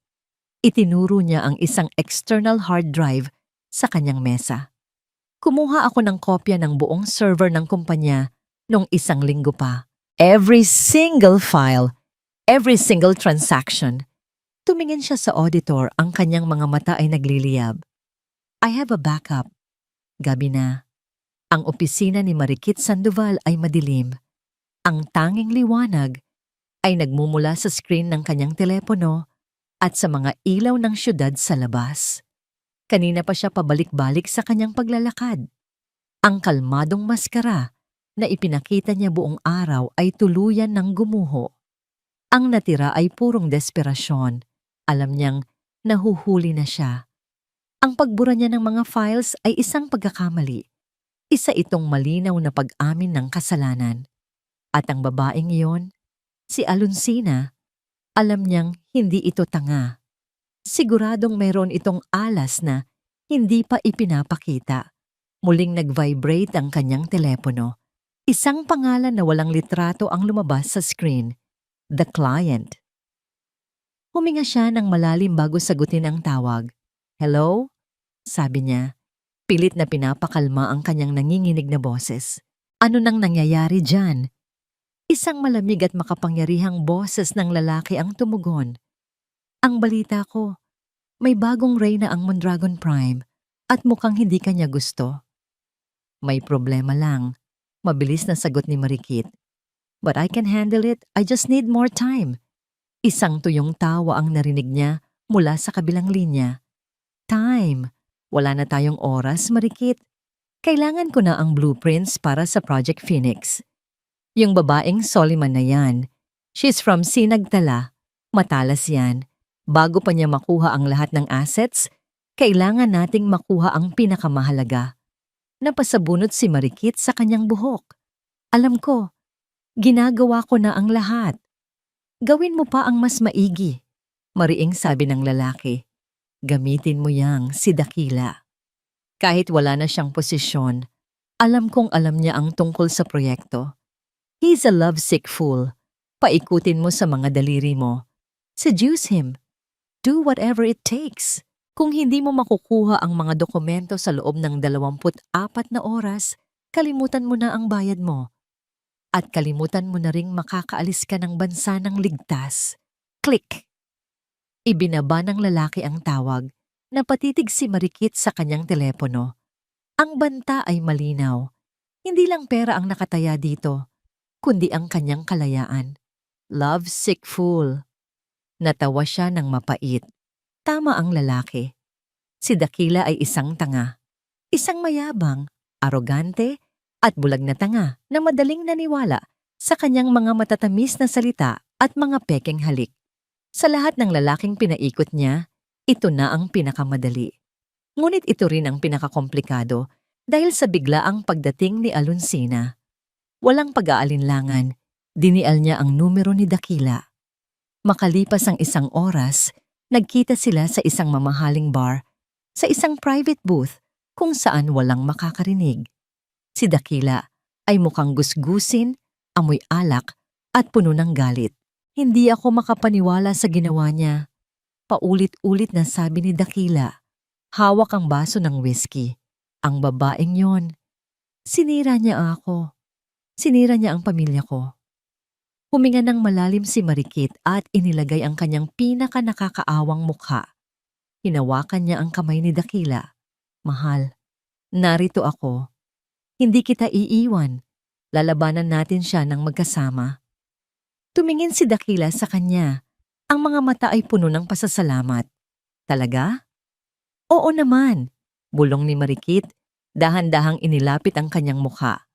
Itinuro niya ang isang external hard drive sa kanyang mesa. "Kumuha ako ng kopya ng buong server ng kumpanya noong 1 linggo pa. Every single file, every single transaction." Tumingin siya sa auditor, ang kanyang mga mata ay nagliliyab. "I have a backup." Gabi na. Ang opisina ni Marikit Sandoval ay madilim. Ang tanging liwanag ay nagmumula sa screen ng kanyang telepono at sa mga ilaw ng syudad sa labas. Kanina pa siya pabalik-balik sa kanyang paglalakad. Ang kalmadong maskara na ipinakita niya buong araw ay tuluyan ng gumuho. Ang natira ay purong desperasyon. Alam niyang nahuhuli na siya. Ang pagbura niya ng mga files ay isang pagkakamali. Isa itong malinaw na pag-amin ng kasalanan. At ang babaeng iyon, si Alonsina, alam niyang hindi ito tanga. Siguradong mayroon itong alas na hindi pa ipinapakita. Muling nag-vibrate ang kanyang telepono. Isang pangalan na walang litrato ang lumabas sa screen. The client. Huminga siya ng malalim bago sagutin ang tawag. "Hello?" sabi niya. Pilit na pinapakalma ang kanyang nanginginig na boses. "Ano nang nangyayari dyan?" Isang malamig at makapangyarihang boses ng lalaki ang tumugon. "Ang balita ko, may bagong reyna ang Mondragon Prime at mukhang hindi kanya gusto. May problema lang. Mabilis na sagot ni Marikit. But I can handle it, I just need more time. Isang tuyong tawa ang narinig niya mula sa kabilang linya. Time. Wala na tayong oras, Marikit. Kailangan ko na ang blueprints para sa Project Phoenix. Yung babaeng Soliman na yan, she's from Sinagtala. Matalas yan. Bago pa niya makuha ang lahat ng assets, kailangan nating makuha ang pinakamahalaga. Napasabunot si Marikit sa kanyang buhok. Alam ko, ginagawa ko na ang lahat. Gawin mo pa ang mas maigi, mariing sabi ng lalaki. Gamitin mo yang si Dakila. Kahit wala na siyang posisyon, alam kong alam niya ang tungkol sa proyekto. He's a lovesick fool. Paikutin mo sa mga daliri mo. Seduce him. Do whatever it takes. Kung hindi mo makukuha ang mga dokumento sa loob ng 24 na oras, kalimutan mo na ang bayad mo. At kalimutan mo na ring makakaalis ka ng bansa ng ligtas. Click! Ibinaba ng lalaki ang tawag na patitig si Marikit sa kanyang telepono. Ang banta ay malinaw. Hindi lang pera ang nakataya dito, kundi ang kanyang kalayaan. Lovesick fool. Natawa siya ng mapait. Tama ang lalaki. Si Dakila ay isang tanga. Isang mayabang, arogante, at bulag na tanga na madaling naniwala sa kanyang mga matatamis na salita at mga pekeng halik. Sa lahat ng lalaking pinaikot niya, ito na ang pinakamadali. Ngunit ito rin ang pinakakomplikado dahil sa biglaang pagdating ni Alonsina. Walang pag-aalinlangan, dinial niya ang numero ni Dakila. Makalipas ang isang oras, nagkita sila sa isang mamahaling bar, sa isang private booth kung saan walang makakarinig. Si Dakila ay mukhang gusgusin, amoy alak at puno ng galit. Hindi ako makapaniwala sa ginawa niya. Paulit-ulit na sabi ni Dakila. Hawak ang baso ng whiskey. Ang babaeng yon. Sinira niya ako. Sinira niya ang pamilya ko. Huminga ng malalim si Marikit at inilagay ang kanyang pinaka-nakakaawang mukha. Hinawakan niya ang kamay ni Dakila. Mahal, narito ako. Hindi kita iiwan. Lalabanan natin siya ng magkasama. Tumingin si Dakila sa kanya. Ang mga mata ay puno ng pasasalamat. Talaga? Oo naman, bulong ni Marikit. Dahan-dahang inilapit ang kanyang mukha.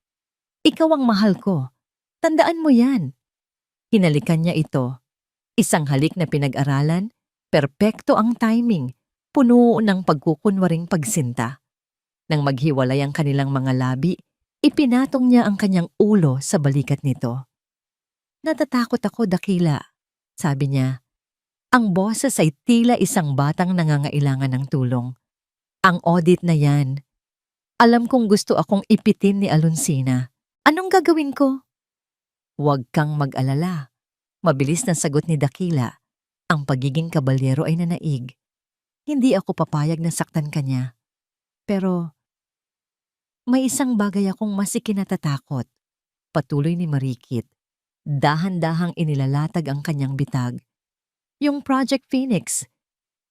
Ikaw ang mahal ko. Tandaan mo yan. Hinalikan niya ito. Isang halik na pinag-aralan, perpekto ang timing, puno ng pagkukunwaring pagsinta. Nang maghiwalay ang kanilang mga labi, ipinatong niya ang kanyang ulo sa balikat nito. Natatakot ako, Dakila, sabi niya. Ang boses ay tila isang batang nangangailangan ng tulong. Ang audit na yan. Alam kong gusto akong ipitin ni Alonsina. Anong gagawin ko? Huwag kang mag-alala. Mabilis na sagot ni Dakila. Ang pagiging kabalyero ay nanaig. Hindi ako papayag na saktan ka niya. Pero may isang bagay akong mas ikinatatakot. Patuloy ni Marikit. Dahan-dahang inilalatag ang kanyang bitag. Yung Project Phoenix,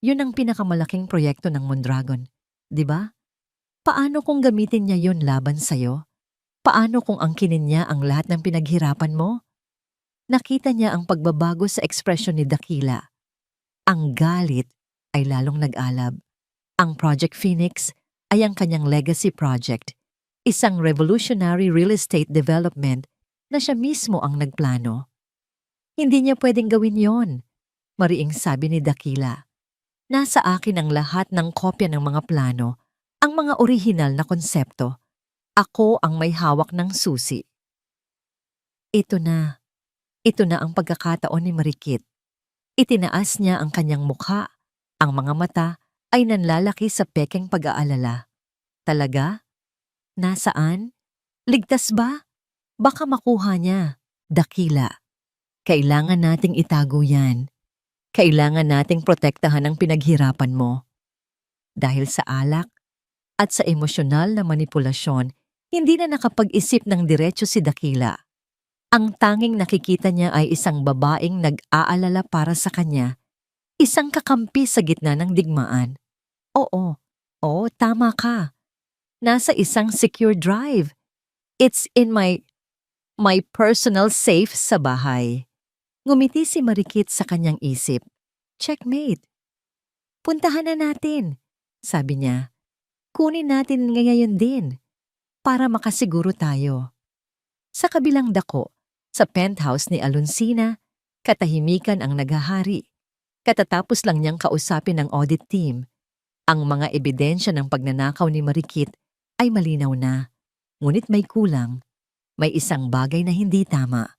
yun ang pinakamalaking proyekto ng Mondragon. Di ba? Paano kung gamitin niya yun laban sa'yo? Paano kung angkinin niya ang lahat ng pinaghirapan mo? Nakita niya ang pagbabago sa ekspresyon ni Dakila. Ang galit ay lalong nag-alab. Ang Project Phoenix ay ang kanyang legacy project, isang revolutionary real estate development na siya mismo ang nagplano. Hindi niya pwedeng gawin yon, mariing sabi ni Dakila. Nasa akin ang lahat ng kopya ng mga plano, ang mga orihinal na konsepto. Ako ang may hawak ng susi. Ito na ang pagkakataon ni Marikit. Itinaas niya ang kanyang mukha, ang mga mata ay nanlalaki sa pekeng pag-aalala. Talaga? Nasaan? Ligtas ba? Baka makuha niya. Dakila. Kailangan nating itago yan. Kailangan nating protektahan ang pinaghirapan mo. Dahil sa alak at sa emosyonal na manipulasyon, hindi na nakapag-isip ng diretso si Dakila. Ang tanging nakikita niya ay isang babaeng nag-aalala para sa kanya, isang kakampi sa gitna ng digmaan. Oo, Oh, tama ka. Nasa isang secure drive. It's in my personal safe sa bahay. Ngumiti si Marikit sa kanyang isip. Checkmate. Puntahan na natin, sabi niya. Kunin natin ngayon din para makasiguro tayo. Sa kabilang dako, sa penthouse ni Alonsina, katahimikan ang naghahari. Katatapos lang niyang kausapin ng audit team. Ang mga ebidensya ng pagnanakaw ni Marikit ay malinaw na. Ngunit may kulang. May isang bagay na hindi tama.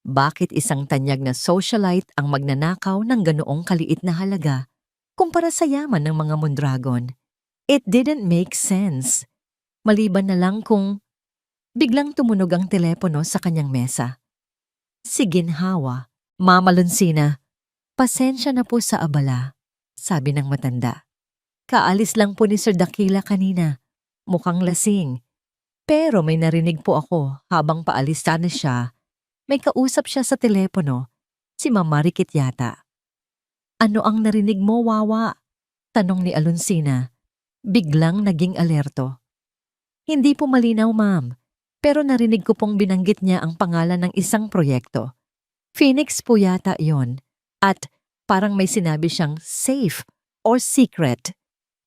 Bakit isang tanyag na socialite ang magnanakaw ng ganoong kaliit na halaga kumpara sa yaman ng mga Mondragon? It didn't make sense. Maliban na lang kung biglang tumunog ang telepono sa kanyang mesa. Si Ginhawa, Mama Alonsina, pasensya na po sa abala, sabi ng matanda. Kaalis lang po ni Sir Dakila kanina. Mukhang lasing. Pero may narinig po ako habang paalis sana siya. May kausap siya sa telepono, si Mama Marikit yata. Ano ang narinig mo, Wawa? Tanong ni Alonsina. Biglang naging alerto. Hindi po malinaw, ma'am. Pero narinig ko pong binanggit niya ang pangalan ng isang proyekto. Phoenix po yata yon. At parang may sinabi siyang safe or secret.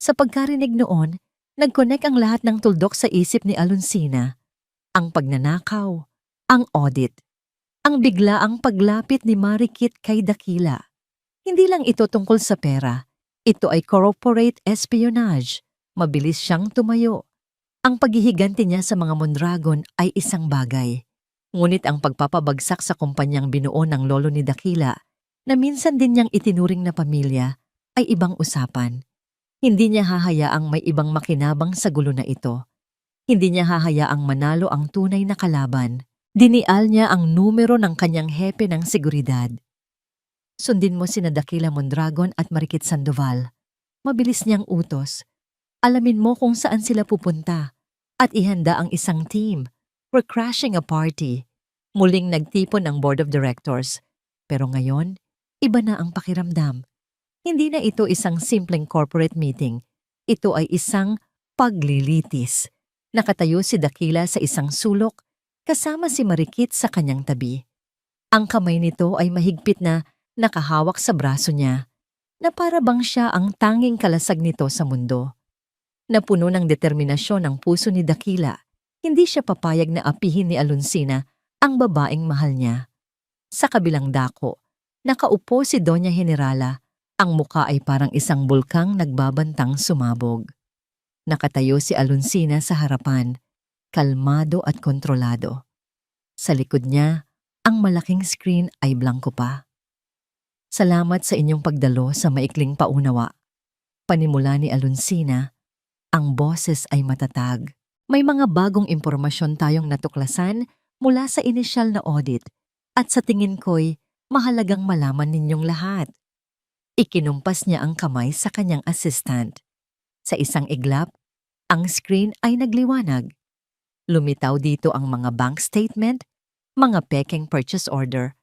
Sa pagkarinig noon, nag-connect ang lahat ng tuldok sa isip ni Alonsina. Ang pagnanakaw, ang audit, ang biglaang paglapit ni Marikit kay Dakila. Hindi lang ito tungkol sa pera. Ito ay corporate espionage. Mabilis siyang tumayo. Ang paghihiganti niya sa mga Mondragon ay isang bagay. Ngunit ang pagpapabagsak sa kumpanyang binuo ng lolo ni Dakila, na minsan din niyang itinuring na pamilya, ay ibang usapan. Hindi niya hahayaang may ibang makinabang sa gulo na ito. Hindi niya hahayaang manalo ang tunay na kalaban. Dinial niya ang numero ng kanyang hepe ng seguridad. Sundin mo sina Dakila Mondragon at Marikit Sandoval. Mabilis niyang utos. Alamin mo kung saan sila pupunta at ihanda ang isang team. We're crashing a party. Muling nagtipon ang board of directors. Pero ngayon, iba na ang pakiramdam. Hindi na ito isang simpleng corporate meeting. Ito ay isang paglilitis. Nakatayo si Dakila sa isang sulok kasama si Marikit sa kanyang tabi. Ang kamay nito ay mahigpit na nakahawak sa braso niya, na para bang siya ang tanging kalasag nito sa mundo. Napuno ng determinasyon ang puso ni Dakila, hindi siya papayag na apihin ni Alonsina ang babaeng mahal niya. Sa kabilang dako, nakaupo si Doña Generala. Ang muka ay parang isang bulkang nagbabantang sumabog. Nakatayo si Alonsina sa harapan, kalmado at kontrolado. Sa likod niya, ang malaking screen ay blanko pa. Salamat sa inyong pagdalo sa maikling paunawa. Panimula ni Alonsina, ang boses ay matatag. May mga bagong impormasyon tayong natuklasan mula sa inisyal na audit at sa tingin ko'y mahalagang malaman ninyong lahat. Ikinumpas niya ang kamay sa kanyang assistant. Sa isang iglap, ang screen ay nagliwanag. Lumitaw dito ang mga bank statement, mga pekeng purchase order,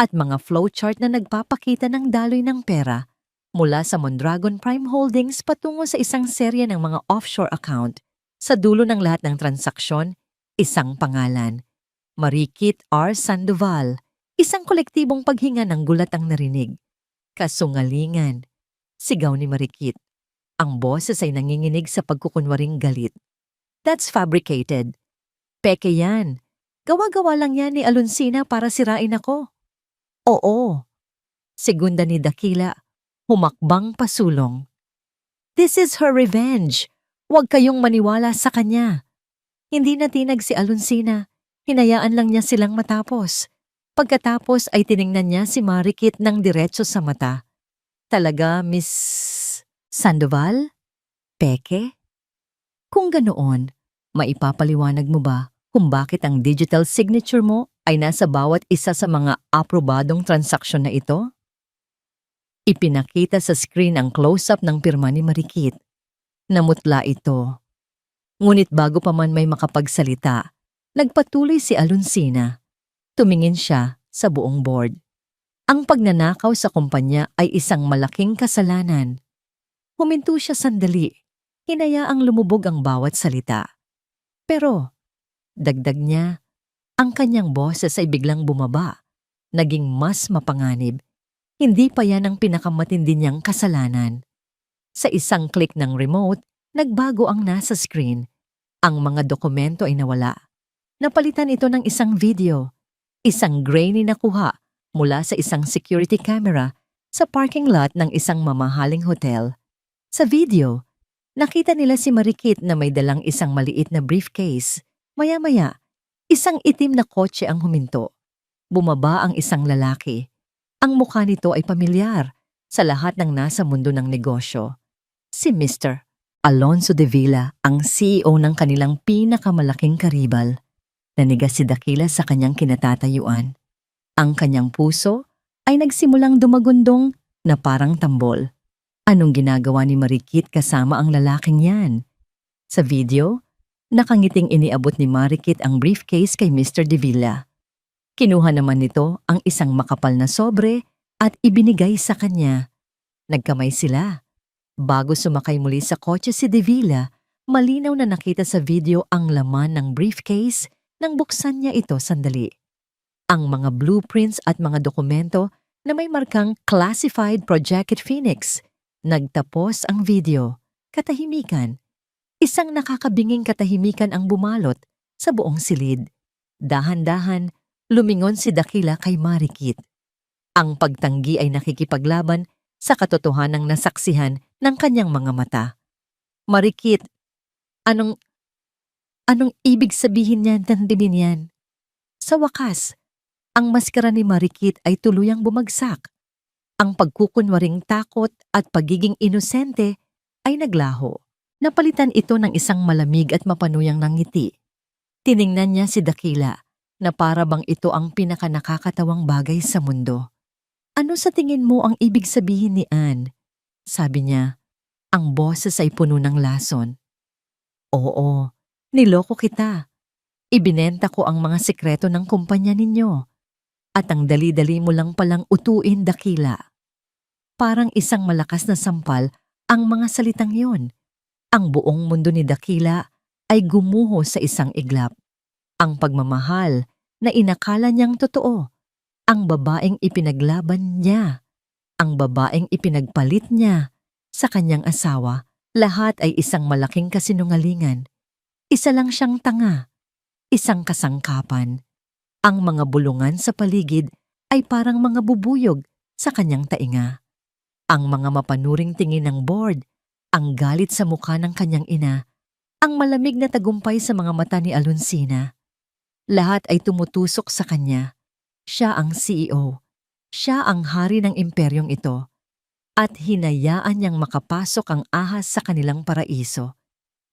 at mga flowchart na nagpapakita ng daloy ng pera mula sa Mondragon Prime Holdings patungo sa isang serye ng mga offshore account. Sa dulo ng lahat ng transaksyon, isang pangalan. Marikit R. Sandoval, isang kolektibong paghinga ng gulat ang narinig. Kasungalingan, sigaw ni Marikit. Ang boses ay nanginginig sa pagkukunwaring galit. That's fabricated. Peke yan. Gawa-gawa lang yan ni Alonsina para sirain ako. Oo. Segunda ni Dakila, humakbang pasulong. This is her revenge. Huwag kayong maniwala sa kanya. Hindi natinag si Alonsina. Hinayaan lang niya silang matapos. Pagkatapos ay tiningnan niya si Marikit ng diretso sa mata. Talaga, Miss Sandoval? Peke? Kung ganoon, maipapaliwanag mo ba kung bakit ang digital signature mo ay nasa bawat isa sa mga aprobadong transaksyon na ito? Ipinakita sa screen ang close-up ng pirma ni Marikit. Namutla ito. Ngunit bago pa man may makapagsalita, nagpatuloy si Alonsina. Tumingin siya sa buong board. Ang pagnanakaw sa kumpanya ay isang malaking kasalanan. Huminto siya sandali. hinayaang lumubog ang bawat salita. Pero, dagdag niya, ang kanyang boses ay biglang bumaba, naging mas mapanganib. Hindi pa yan ang pinakamatindi niyang kasalanan. Sa isang click ng remote, nagbago ang nasa screen. Ang mga dokumento ay nawala. Napalitan ito ng isang video, isang grainy na kuha mula sa isang security camera sa parking lot ng isang mamahaling hotel. Sa video, nakita nila si Marikit na may dalang isang maliit na briefcase. Maya-maya, isang itim na kotse ang huminto. Bumaba ang isang lalaki. Ang mukha nito ay pamilyar sa lahat ng nasa mundo ng negosyo. Si Mr. Alonso de Villa, ang CEO ng kanilang pinakamalaking karibal. Nanigas si Dakila sa kanyang kinatatayuan. Ang kanyang puso ay nagsimulang dumagundong na parang tambol. Anong ginagawa ni Marikit kasama ang lalaking yan? Sa video, nakangiting iniabot ni Marikit ang briefcase kay Mr. De Villa. Kinuha naman nito ang isang makapal na sobre at ibinigay sa kanya. Nagkamay sila. Bago sumakay muli sa kotse si De Villa, malinaw na nakita sa video ang laman ng briefcase nang buksan niya ito sandali. Ang mga blueprints at mga dokumento na may markang Classified Project Phoenix. Nagtapos ang video. Katahimikan. Isang nakakabinging katahimikan ang bumalot sa buong silid. Dahan-dahan, lumingon si Dakila kay Marikit. Ang pagtanggi ay nakikipaglaban sa katotohanang nasaksihan ng kanyang mga mata. Marikit, anong ibig sabihin niyan ng dibin yan? Sa wakas, ang maskara ni Marikit ay tuluyang bumagsak. Ang pagkukunwaring takot at pagiging inosente ay naglaho. Napalitan ito ng isang malamig at mapanuyang ngiti. Tiningnan niya si Dakila na para bang ito ang pinakanakakatawang bagay sa mundo. Ano sa tingin mo ang ibig sabihin ni Anne? Sabi niya, ang boses ay puno ng lason. Oo, niloko kita. Ibinenta ko ang mga sikreto ng kumpanya ninyo. At ang dali-dali mo lang palang utuin, Dakila. Parang isang malakas na sampal ang mga salitang yon. Ang buong mundo ni Dakila ay gumuho sa isang iglap. Ang pagmamahal na inakala niyang totoo. Ang babaeng ipinaglaban niya. Ang babaeng ipinagpalit niya sa kanyang asawa. Lahat ay isang malaking kasinungalingan. Isa lang siyang tanga. Isang kasangkapan. Ang mga bulungan sa paligid ay parang mga bubuyog sa kanyang tainga. Ang mga mapanuring tingin ng board, ang galit sa mukha ng kanyang ina, ang malamig na tagumpay sa mga mata ni Alonsina. Lahat ay tumutusok sa kanya. Siya ang CEO. Siya ang hari ng imperyong ito. At hinayaan niyang makapasok ang ahas sa kanilang paraiso.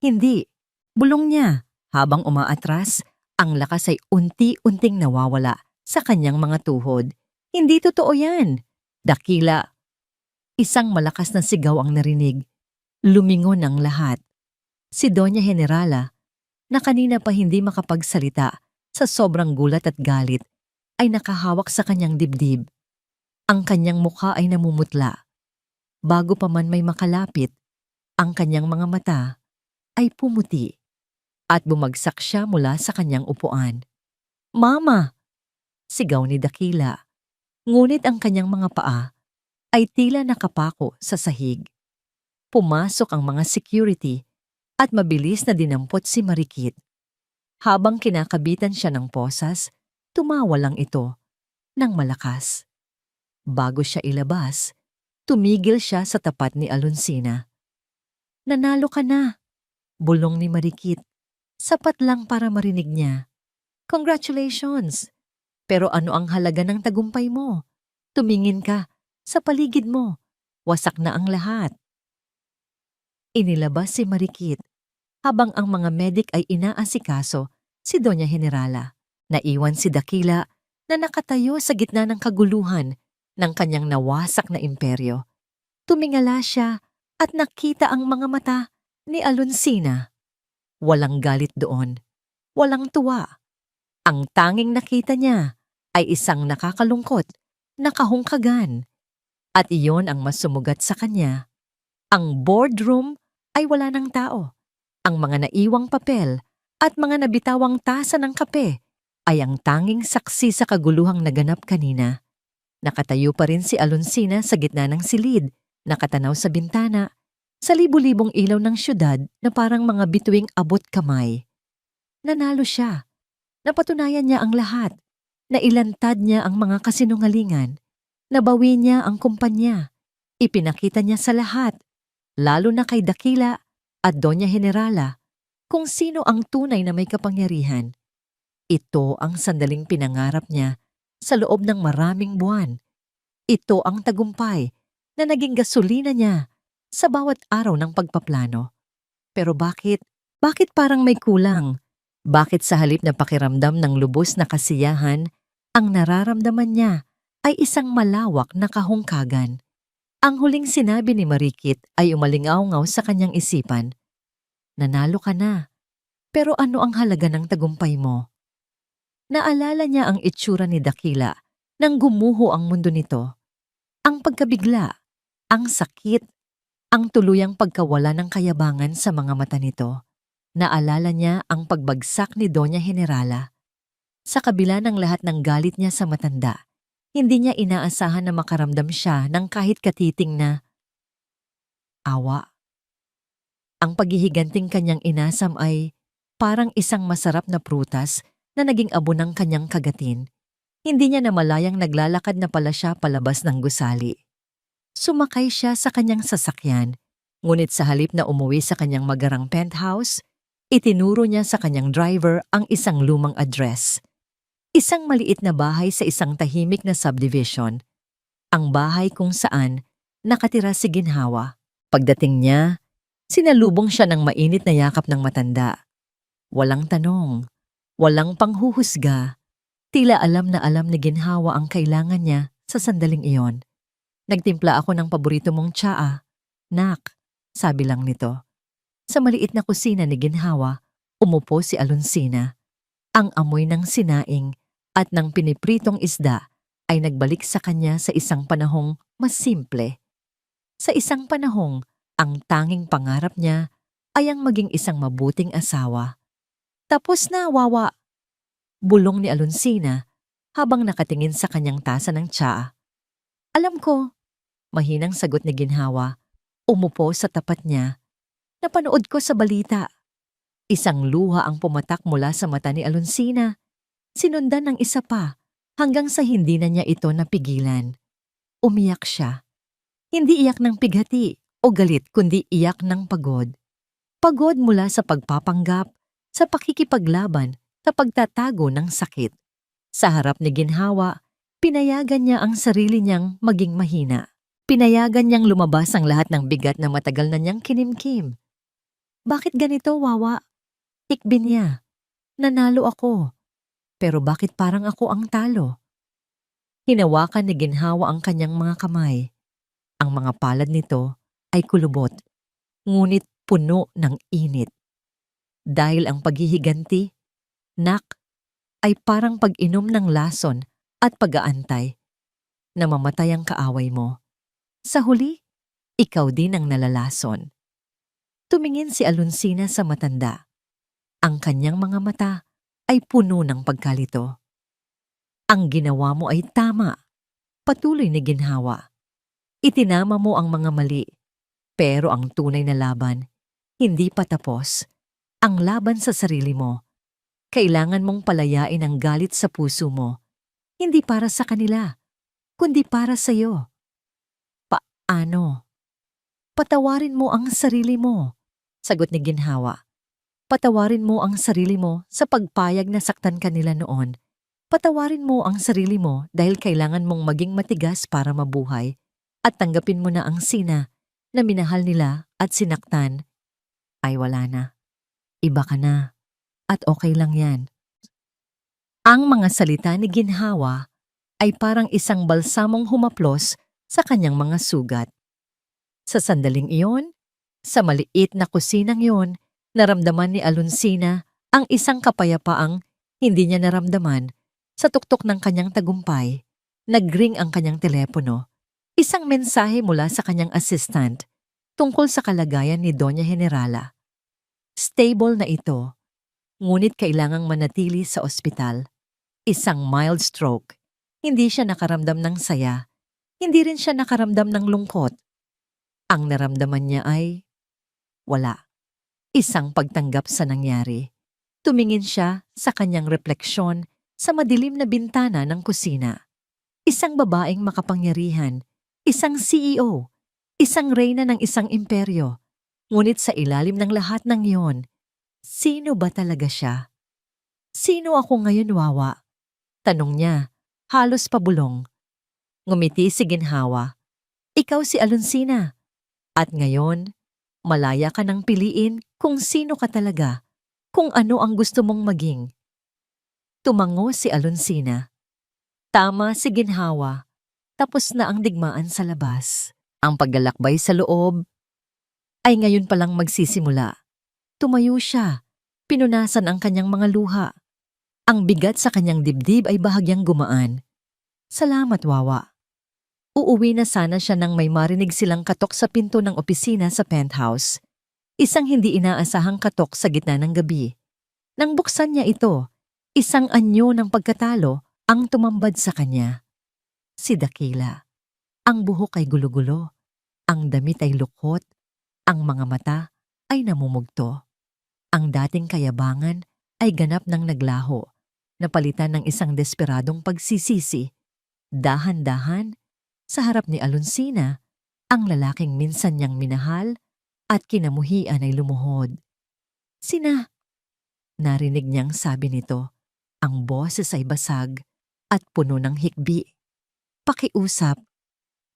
Hindi. Bulong niya. Habang umaatras, ang lakas ay unti-unting nawawala sa kanyang mga tuhod. Hindi totoo yan. Dakila. Isang malakas na sigaw ang narinig. Lumingon ang lahat. Si Doña Generala, na kanina pa hindi makapagsalita sa sobrang gulat at galit, ay nakahawak sa kanyang dibdib. Ang kanyang mukha ay namumutla. Bago pa man may makalapit, ang kanyang mga mata ay pumuti at bumagsak siya mula sa kanyang upuan. Mama! Sigaw ni Dakila. Ngunit ang kanyang mga paa ay tila nakapako sa sahig. Pumasok ang mga security at mabilis na dinampot si Marikit. Habang kinakabitan siya ng posas, tumawa lang ito ng malakas. Bago siya ilabas, tumigil siya sa tapat ni Alonsina. Nanalo ka na, bulong ni Marikit. Sapat lang para marinig niya. Congratulations! Pero ano ang halaga ng tagumpay mo? Tumingin ka sa paligid mo. Wasak na ang lahat. Inilabas si Marikit habang ang mga medik ay inaasikaso si Doña Generala. Naiwan si Dakila na nakatayo sa gitna ng kaguluhan ng kanyang nawasak na imperyo. Tumingala siya at nakita ang mga mata ni Alonsina. Walang galit doon. Walang tuwa. Ang tanging nakita niya ay isang nakakalungkot na kahungkagan. At iyon ang mas sumugat sa kanya. Ang boardroom ay wala ng tao. Ang mga naiwang papel at mga nabitawang tasa ng kape ay ang tanging saksi sa kaguluhang naganap kanina. Nakatayo pa rin si Alonsina sa gitna ng silid, nakatanaw sa bintana, sa libu-libong ilaw ng syudad na parang mga bituing abot kamay. Nanalo siya. Napatunayan niya ang lahat. Nailantad niya ang mga kasinungalingan. Nabawi niya ang kumpanya. Ipinakita niya sa lahat, lalo na kay Dakila at Doña Generala, kung sino ang tunay na may kapangyarihan. Ito ang sandaling pinangarap niya sa loob ng maraming buwan. Ito ang tagumpay na naging gasolina niya sa bawat araw ng pagpaplano. Pero bakit? Bakit parang may kulang? Bakit sa halip na pakiramdam ng lubos na kasiyahan, ang nararamdaman niya ay isang malawak na kahungkagan? Ang huling sinabi ni Marikit ay umalingaw-ngaw sa kanyang isipan. Nanalo ka na. Pero ano ang halaga ng tagumpay mo? Naalala niya ang itsura ni Dakila nang gumuho ang mundo nito. Ang pagkabigla, ang sakit, ang tuluyang pagkawala ng kayabangan sa mga mata nito. Naalala niya ang pagbagsak ni Doña Generala. Sa kabila ng lahat ng galit niya sa matanda, hindi niya inaasahan na makaramdam siya ng kahit katiting na awa. Ang paghihiganting kanyang inasam ay parang isang masarap na prutas na naging abo ng kanyang kagatin. Hindi niya namalayang naglalakad na pala siya palabas ng gusali. Sumakay siya sa kanyang sasakyan, ngunit sa halip na umuwi sa kanyang magarang penthouse, itinuro niya sa kanyang driver ang isang lumang address. Isang maliit na bahay sa isang tahimik na subdivision. Ang bahay kung saan nakatira si Ginhawa. Pagdating niya, sinalubong siya ng mainit na yakap ng matanda. Walang tanong, walang panghuhusga. Tila alam na alam ni Ginhawa ang kailangan niya sa sandaling iyon. Nagtimpla ako ng paborito mong tsaa. Nak, sabi lang nito. Sa maliit na kusina ni Ginhawa, umupo si Alonsina. Ang amoy ng sinaing at ng pinipritong isda ay nagbalik sa kanya sa isang panahong mas simple. Sa isang panahong, ang tanging pangarap niya ay ang maging isang mabuting asawa. Tapos na, Wawa! Bulong ni Alonsina habang nakatingin sa kanyang tasa ng tsaa. Alam ko, mahinang sagot ni Ginhawa. Umupo sa tapat niya. Napanood ko sa balita. Isang luha ang pumatak mula sa mata ni Alonsina. Sinundan ng isa pa hanggang sa hindi na niya ito napigilan. Umiyak siya. Hindi iyak ng pighati o galit kundi iyak ng pagod. Pagod mula sa pagpapanggap, sa pakikipaglaban, sa pagtatago ng sakit. Sa harap ni Ginhawa, pinayagan niya ang sarili niyang maging mahina. Pinayagan niyang lumabas ang lahat ng bigat na matagal na niyang kinimkim. Bakit ganito, Wawa? Ikbin niya. Nanalo ako. Pero bakit parang ako ang talo? Hinawakan ni Ginhawa ang kanyang mga kamay. Ang mga palad nito ay kulubot, ngunit puno ng init. Dahil ang paghihiganti, nak, ay parang pag-inom ng lason at pag-aantay. Namamatay ang kaaway mo. Sa huli, ikaw din ang nalalason. Tumingin si Alonsina sa matanda. Ang kanyang mga mata ay puno ng pagkalito. Ang ginawa mo ay tama, patuloy ni Ginhawa. Itinama mo ang mga mali, pero ang tunay na laban, hindi pa tapos. Ang laban sa sarili mo. Kailangan mong palayain ang galit sa puso mo, hindi para sa kanila, kundi para sa iyo. Paano? Patawarin mo ang sarili mo, sagot ni Ginhawa. Patawarin mo ang sarili mo sa pagpayag na saktan kanila noon. Patawarin mo ang sarili mo dahil kailangan mong maging matigas para mabuhay at tanggapin mo na ang sina na minahal nila at sinaktan ay wala na. Iba ka na at okay lang yan. Ang mga salita ni Ginhawa ay parang isang balsamong humaplos sa kanyang mga sugat. Sa sandaling iyon, sa maliit na kusinang iyon, naramdaman ni Alonsina ang isang kapayapaang hindi niya naramdaman sa tuktok ng kanyang tagumpay. Nagring ang kanyang telepono. Isang mensahe mula sa kanyang assistant. tungkol sa kalagayan ni Doña Generala. Stable na ito, ngunit kailangang manatili sa ospital. Isang mild stroke. Hindi siya nakaramdam ng saya. Hindi rin siya nakaramdam ng lungkot. Ang naramdaman niya ay wala. Isang pagtanggap sa nangyari. Tumingin siya sa kanyang refleksyon sa madilim na bintana ng kusina. Isang babaeng makapangyarihan, isang CEO, isang reyna ng isang imperyo. Ngunit sa ilalim ng lahat ng iyon, sino ba talaga siya? Sino ako ngayon, Wawa? Tanong niya, halos pabulong. Ngumiti si Ginhawa. Ikaw si Alonsina. At ngayon, malaya ka nang piliin kung sino ka talaga, kung ano ang gusto mong maging. Tumango si Alonsina. Tama si Ginhawa. Tapos na ang digmaan sa labas. Ang paglalakbay sa loob ay ngayon palang magsisimula. Tumayo siya. Pinunasan ang kanyang mga luha. Ang bigat sa kanyang dibdib ay bahagyang gumaan. Salamat, Wawa. Uuwi na sana siya nang may marinig silang katok sa pinto ng opisina sa penthouse. Isang hindi inaasahang katok sa gitna ng gabi. Nang buksan niya ito, isang anyo ng pagkatalo ang tumambad sa kanya. Si Dakila. Ang buhok ay gulo-gulo. Ang damit ay lukot. Ang mga mata ay namumugto. Ang dating kayabangan ay ganap ng naglaho. Napalitan ng isang desperadong pagsisisi. Dahan-dahan, sa harap ni Alonsina, ang lalaking minsan niyang minahal at kinamuhian ay lumuhod. Sina? Narinig niyang sabi nito. Ang boses ay basag at puno ng hikbi. Pakiusap,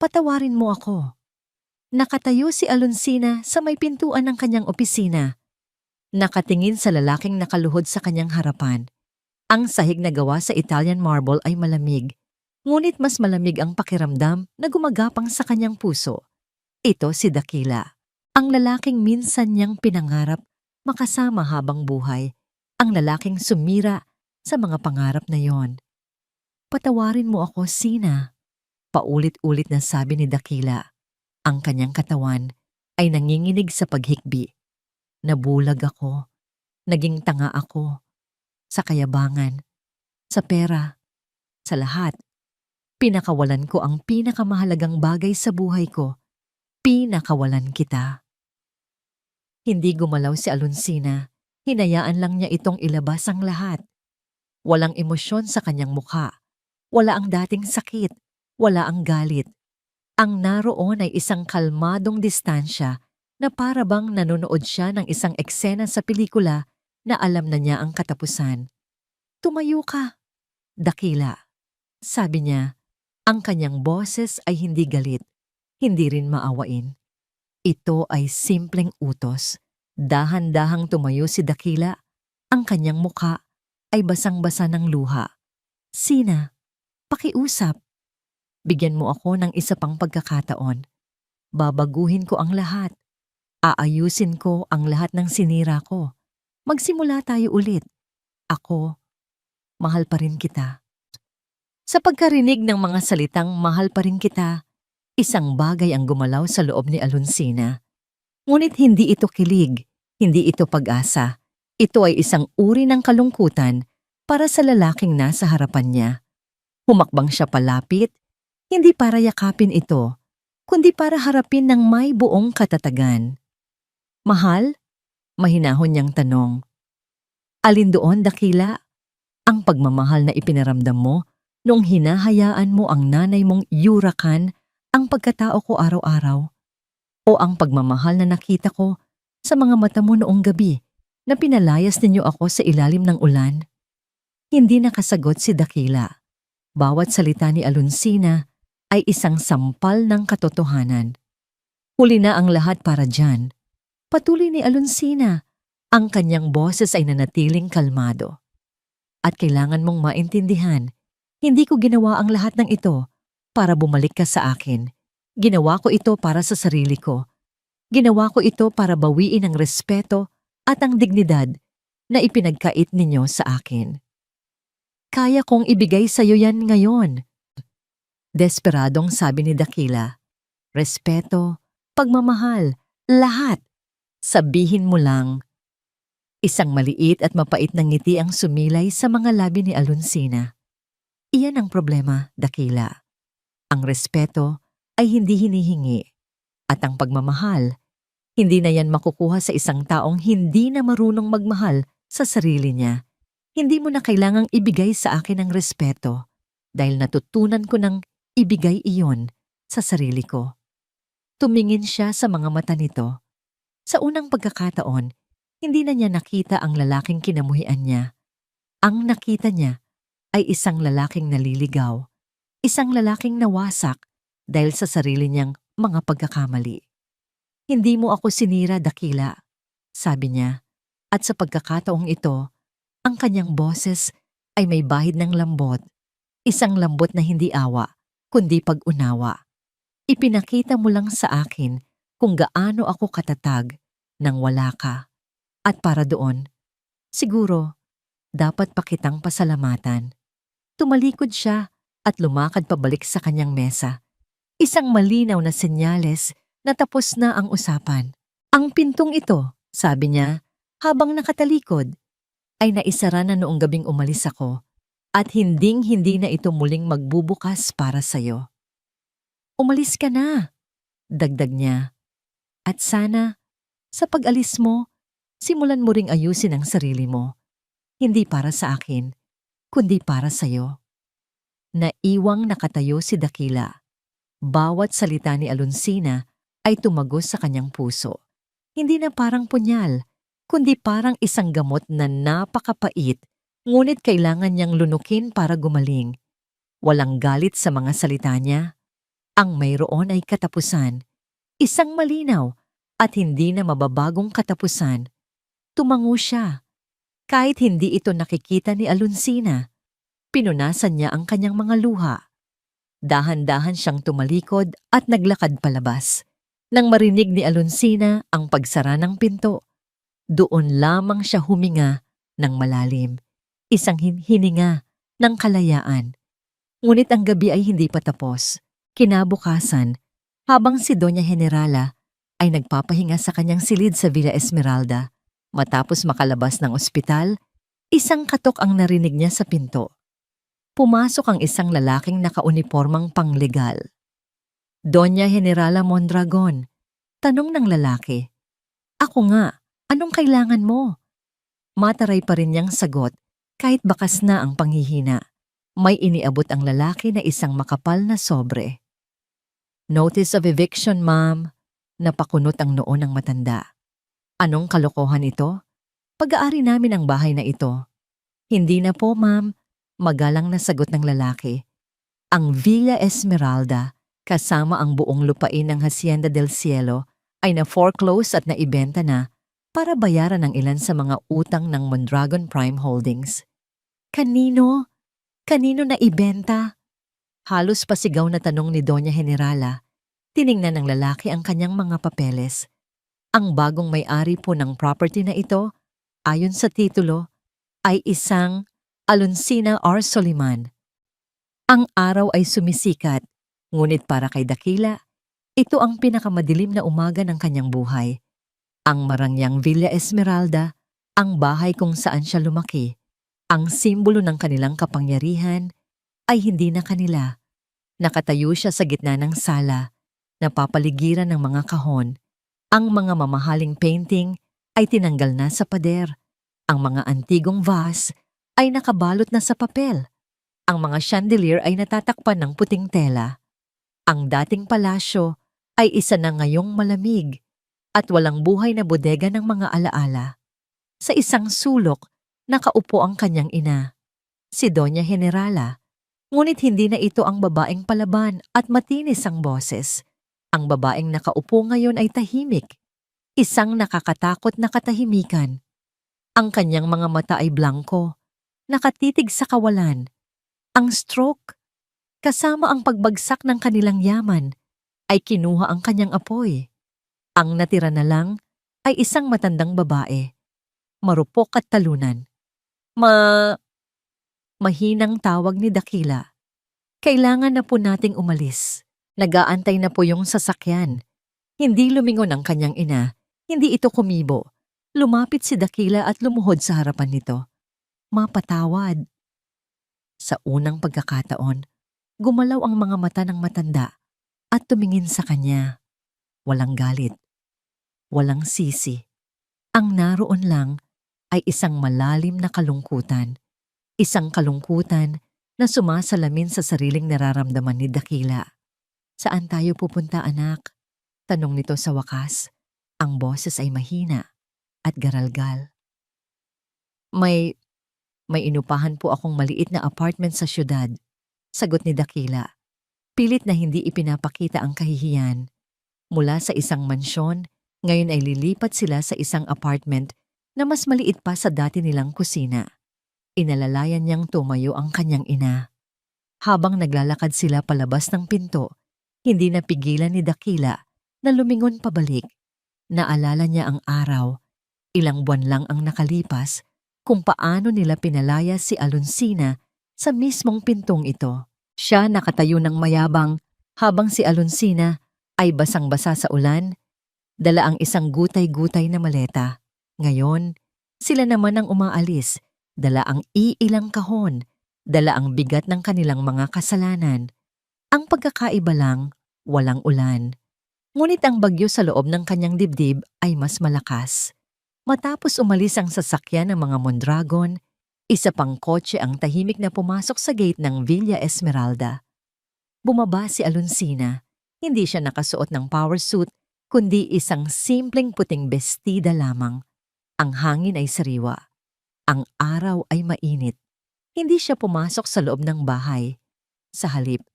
patawarin mo ako. Nakatayo si Alonsina sa may pintuan ng kanyang opisina. Nakatingin sa lalaking nakaluhod sa kanyang harapan. Ang sahig na gawa sa Italian marble ay malamig, ngunit mas malamig ang pakiramdam na gumagapang sa kanyang puso. Ito si Dakila, ang lalaking minsan niyang pinangarap makasama habang buhay, ang lalaking sumira sa mga pangarap na yon. Patawarin mo ako, Sina. Paulit-ulit na sabi ni Dakila. Ang kanyang katawan ay nanginginig sa paghikbi. Nabulag ako, naging tanga ako. Sa kayabangan, sa pera, sa lahat. Pinakawalan ko ang pinakamahalagang bagay sa buhay ko. Pinakawalan kita. Hindi gumalaw si Alonsina. Hinayaan lang niya itong ilabas ang lahat. Walang emosyon sa kanyang mukha. Wala ang dating sakit. Wala ang galit. Ang naroon ay isang kalmadong distansya na para bang nanonood siya ng isang eksena sa pelikula na alam na niya ang katapusan. Tumayo ka, Dakila. Sabi niya, ang kanyang boses ay hindi galit, hindi rin maawain. Ito ay simpleng utos. Dahan-dahang tumayo si Dakila. Ang kanyang muka ay basang-basa ng luha. Sina, pakiusap. Bigyan mo ako ng isa pang pagkakataon. Babaguhin ko ang lahat. Aayusin ko ang lahat ng sinira ko. Magsimula tayo ulit. Ako, mahal pa rin kita. Sa pagkarinig ng mga salitang mahal pa rin kita, isang bagay ang gumalaw sa loob ni Alonsina. Ngunit hindi ito kilig, hindi ito pag-asa. Ito ay isang uri ng kalungkutan para sa lalaking nasa harapan niya. Humakbang siya palapit, hindi para yakapin ito, kundi para harapin ng may buong katatagan. Mahal? Mahinahon niyang tanong. Alin doon, Dakila? Ang pagmamahal na ipinaramdam mo nung hinahayaan mo ang nanay mong yurakan ang pagkatao ko araw-araw? O ang pagmamahal na nakita ko sa mga mata mo noong gabi na pinalayas ninyo ako sa ilalim ng ulan? Hindi nakasagot si Dakila. Bawat salita ni Alonsina ay isang sampal ng katotohanan. Huli na ang lahat para dyan. Patuloy ni Alonsina. Ang kanyang boses ay nanatiling kalmado. At kailangan mong maintindihan, hindi ko ginawa ang lahat ng ito para bumalik ka sa akin. Ginawa ko ito para sa sarili ko. Ginawa ko ito para bawiin ang respeto at ang dignidad na ipinagkait ninyo sa akin. Kaya kong ibigay sa iyo yan ngayon. Desperadong sabi ni Dakila. Respeto, pagmamahal, Lahat. Sabihin mo lang. Isang maliit at mapait na ngiti ang sumilay sa mga labi ni Alonsina. Iyan ang problema, Dakila. Ang respeto ay hindi hinihingi. At ang pagmamahal, hindi na yan makukuha sa isang taong hindi na marunong magmahal sa sarili niya. Hindi mo na kailangang ibigay sa akin ang respeto dahil natutunan ko ng ibigay iyon sa sarili ko. Tumingin siya sa mga mata nito. Sa unang pagkakataon, hindi na niya nakita ang lalaking kinamuhian niya. Ang nakita niya ay isang lalaking naliligaw, isang lalaking nawasak dahil sa sarili niyang mga pagkakamali. Hindi mo ako sinira, Dakila, sabi niya. At sa pagkakataong ito, ang kanyang boses ay may bahid ng lambot, isang lambot na hindi awa, kundi pag-unawa. Ipinakita mo lang sa akin kung gaano ako katatag nang wala ka. At para doon, siguro, dapat pa kitang pasalamatan. Tumalikod siya at lumakad pabalik sa kanyang mesa. Isang malinaw na senyales na tapos na ang usapan. Ang pintong ito, sabi niya, habang nakatalikod, ay naisara na noong gabing umalis ako at hinding-hindi na ito muling magbubukas para sa'yo. Umalis ka na, dagdag niya. At sana, sa pag-alis mo, simulan mo ring ayusin ang sarili mo. Hindi para sa akin, kundi para sa'yo. Naiwang nakatayo si Dakila. Bawat salita ni Alonsina ay tumagos sa kanyang puso. Hindi na parang punyal, kundi parang isang gamot na napakapait, ngunit kailangan niyang lunukin para gumaling. Walang galit sa mga salita niya. Ang mayroon ay katapusan, isang malinaw at hindi na mababagong katapusan. Tumango siya. Kahit hindi ito nakikita ni Alonsina, pinunasan niya ang kanyang mga luha. Dahan-dahan siyang tumalikod at naglakad palabas. Nang marinig ni Alonsina ang pagsara ng pinto, doon lamang siya huminga ng malalim. Isang hininga ng kalayaan. Ngunit ang gabi ay hindi pa tapos. Kinabukasan, habang si Doña Generala ay nagpapahinga sa kanyang silid sa Villa Esmeralda, matapos makalabas ng ospital, isang katok ang narinig niya sa pinto. Pumasok ang isang lalaking nakaunipormang panglegal. Doña Generala Mondragon, tanong ng lalaki. Ako nga, anong kailangan mo? Mataray pa rin niyang sagot kahit bakas na ang panghihina. May iniabot ang lalaki na isang makapal na sobre. Notice of eviction, ma'am. Napakunot ang noo ng matanda. Anong kalokohan ito? Pag-aari namin ang bahay na ito. Hindi na po, ma'am. Magalang na sagot ng lalaki. Ang Villa Esmeralda, kasama ang buong lupain ng Hacienda del Cielo, ay na-foreclose at naibenta na para bayaran ang ilan sa mga utang ng Mondragon Prime Holdings. Kanino? Kanino na ibenta? Halos pasigaw na tanong ni Doña Generala. Tiningnan ng lalaki ang kanyang mga papeles. Ang bagong may-ari po ng property na ito, ayon sa titulo, ay isang Alonsina R. Soliman. Ang araw ay sumisikat, ngunit para kay Dakila, ito ang pinakamadilim na umaga ng kanyang buhay. Ang marangyang Villa Esmeralda, ang bahay kung saan siya lumaki, ang simbolo ng kanilang kapangyarihan, ay hindi na kanila. Nakatayo siya sa gitna ng sala, napapaligiran ng mga kahon. Ang mga mamahaling painting ay tinanggal na sa pader. Ang mga antigong vase ay nakabalot na sa papel. Ang mga chandelier ay natatakpan ng puting tela. Ang dating palasyo ay isa na ngayong malamig at walang buhay na bodega ng mga alaala. Sa isang sulok, nakaupo ang kanyang ina, si Doña Generala. Ngunit hindi na ito ang babaeng palaban at matinis ang boses. Ang babaeng nakaupo ngayon ay tahimik. Isang nakakatakot na katahimikan. Ang kanyang mga mata ay blanko, nakatitig sa kawalan. Ang stroke, kasama ang pagbagsak ng kanilang yaman, ay kinuha ang kanyang apoy. Ang natira na lang ay isang matandang babae, marupok at talunan. Mahinang tawag ni Dakila. Kailangan na po nating umalis. Nag-aantay na po yung sasakyan. Hindi lumingon ang kanyang ina, hindi ito kumibo. Lumapit si Dakila at lumuhod sa harapan nito. Mapatawad. Sa unang pagkakataon, gumalaw ang mga mata ng matanda at tumingin sa kanya. Walang galit, walang sisi. Ang naroon lang ay isang malalim na kalungkutan. Isang kalungkutan na sumasalamin sa sariling nararamdaman ni Dakila. Saan tayo pupunta, anak? Tanong nito sa wakas. Ang boses ay mahina at garalgal. May inupahan po akong maliit na apartment sa syudad. Sagot ni Dakila. Pilit na hindi ipinapakita ang kahihiyan. Mula sa isang mansyon, ngayon ay lilipat sila sa isang apartment na mas maliit pa sa dati nilang kusina. Inalalayan niyang tumayo ang kanyang ina. Habang naglalakad sila palabas ng pinto, hindi napigilan ni Dakila na lumingon pabalik. Naalala niya ang araw. Ilang buwan lang ang nakalipas kung paano nila pinalaya si Alonsina sa mismong pintong ito. Siya nakatayo ng mayabang habang si Alonsina ay basang-basa sa ulan, dala ang isang gutay-gutay na maleta. Ngayon, sila naman ang umaalis, dala ang iilang kahon, dala ang bigat ng kanilang mga kasalanan. Ang pagkakaiba lang, walang ulan. Ngunit ang bagyo sa loob ng kanyang dibdib ay mas malakas. Matapos umalis ang sasakyan ng mga Mondragon, isa pang kotse ang tahimik na pumasok sa gate ng Villa Esmeralda. Bumaba si Alonsina. Hindi siya nakasuot ng power suit, kundi isang simpleng puting bestida lamang. Ang hangin ay sariwa. Ang araw ay mainit. Hindi siya pumasok sa loob ng bahay. Sa halip,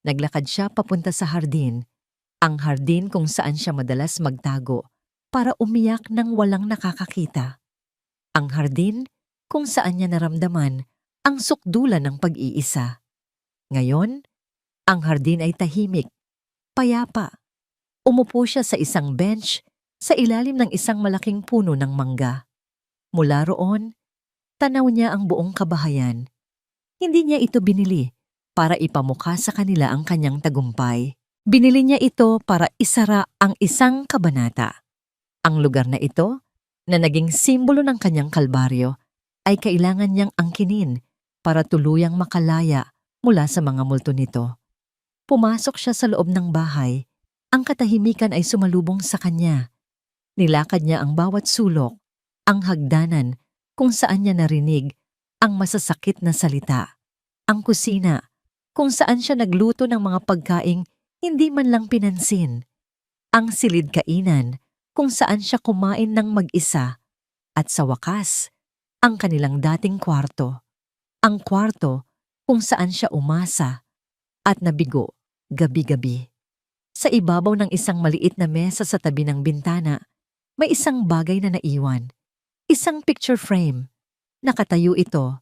naglakad siya papunta sa hardin. Ang hardin kung saan siya madalas magtago para umiyak nang walang nakakakita. Ang hardin kung saan niya naramdaman ang sukdulan ng pag-iisa. Ngayon, ang hardin ay tahimik, payapa. Umupo siya sa isang bench sa ilalim ng isang malaking puno ng mangga. Mula roon, tanaw niya ang buong kabahayan. Hindi niya ito binili para ipamukha sa kanila ang kanyang tagumpay. Binili niya ito para isara ang isang kabanata. Ang lugar na ito, na naging simbolo ng kanyang kalbaryo, ay kailangan niyang angkinin para tuluyang makalaya mula sa mga multo nito. Pumasok siya sa loob ng bahay. Ang katahimikan ay sumalubong sa kanya. Nilakad niya ang bawat sulok, ang hagdanan kung saan niya narinig ang masasakit na salita. Ang kusina, kung saan siya nagluto ng mga pagkaing hindi man lang pinansin. Ang silid kainan, kung saan siya kumain ng mag-isa. At sa wakas, ang kanilang dating kwarto. Ang kwarto kung saan siya umasa at nabigo gabi-gabi. Sa ibabaw ng isang maliit na mesa sa tabi ng bintana, may isang bagay na naiwan. Isang picture frame. Nakatayo ito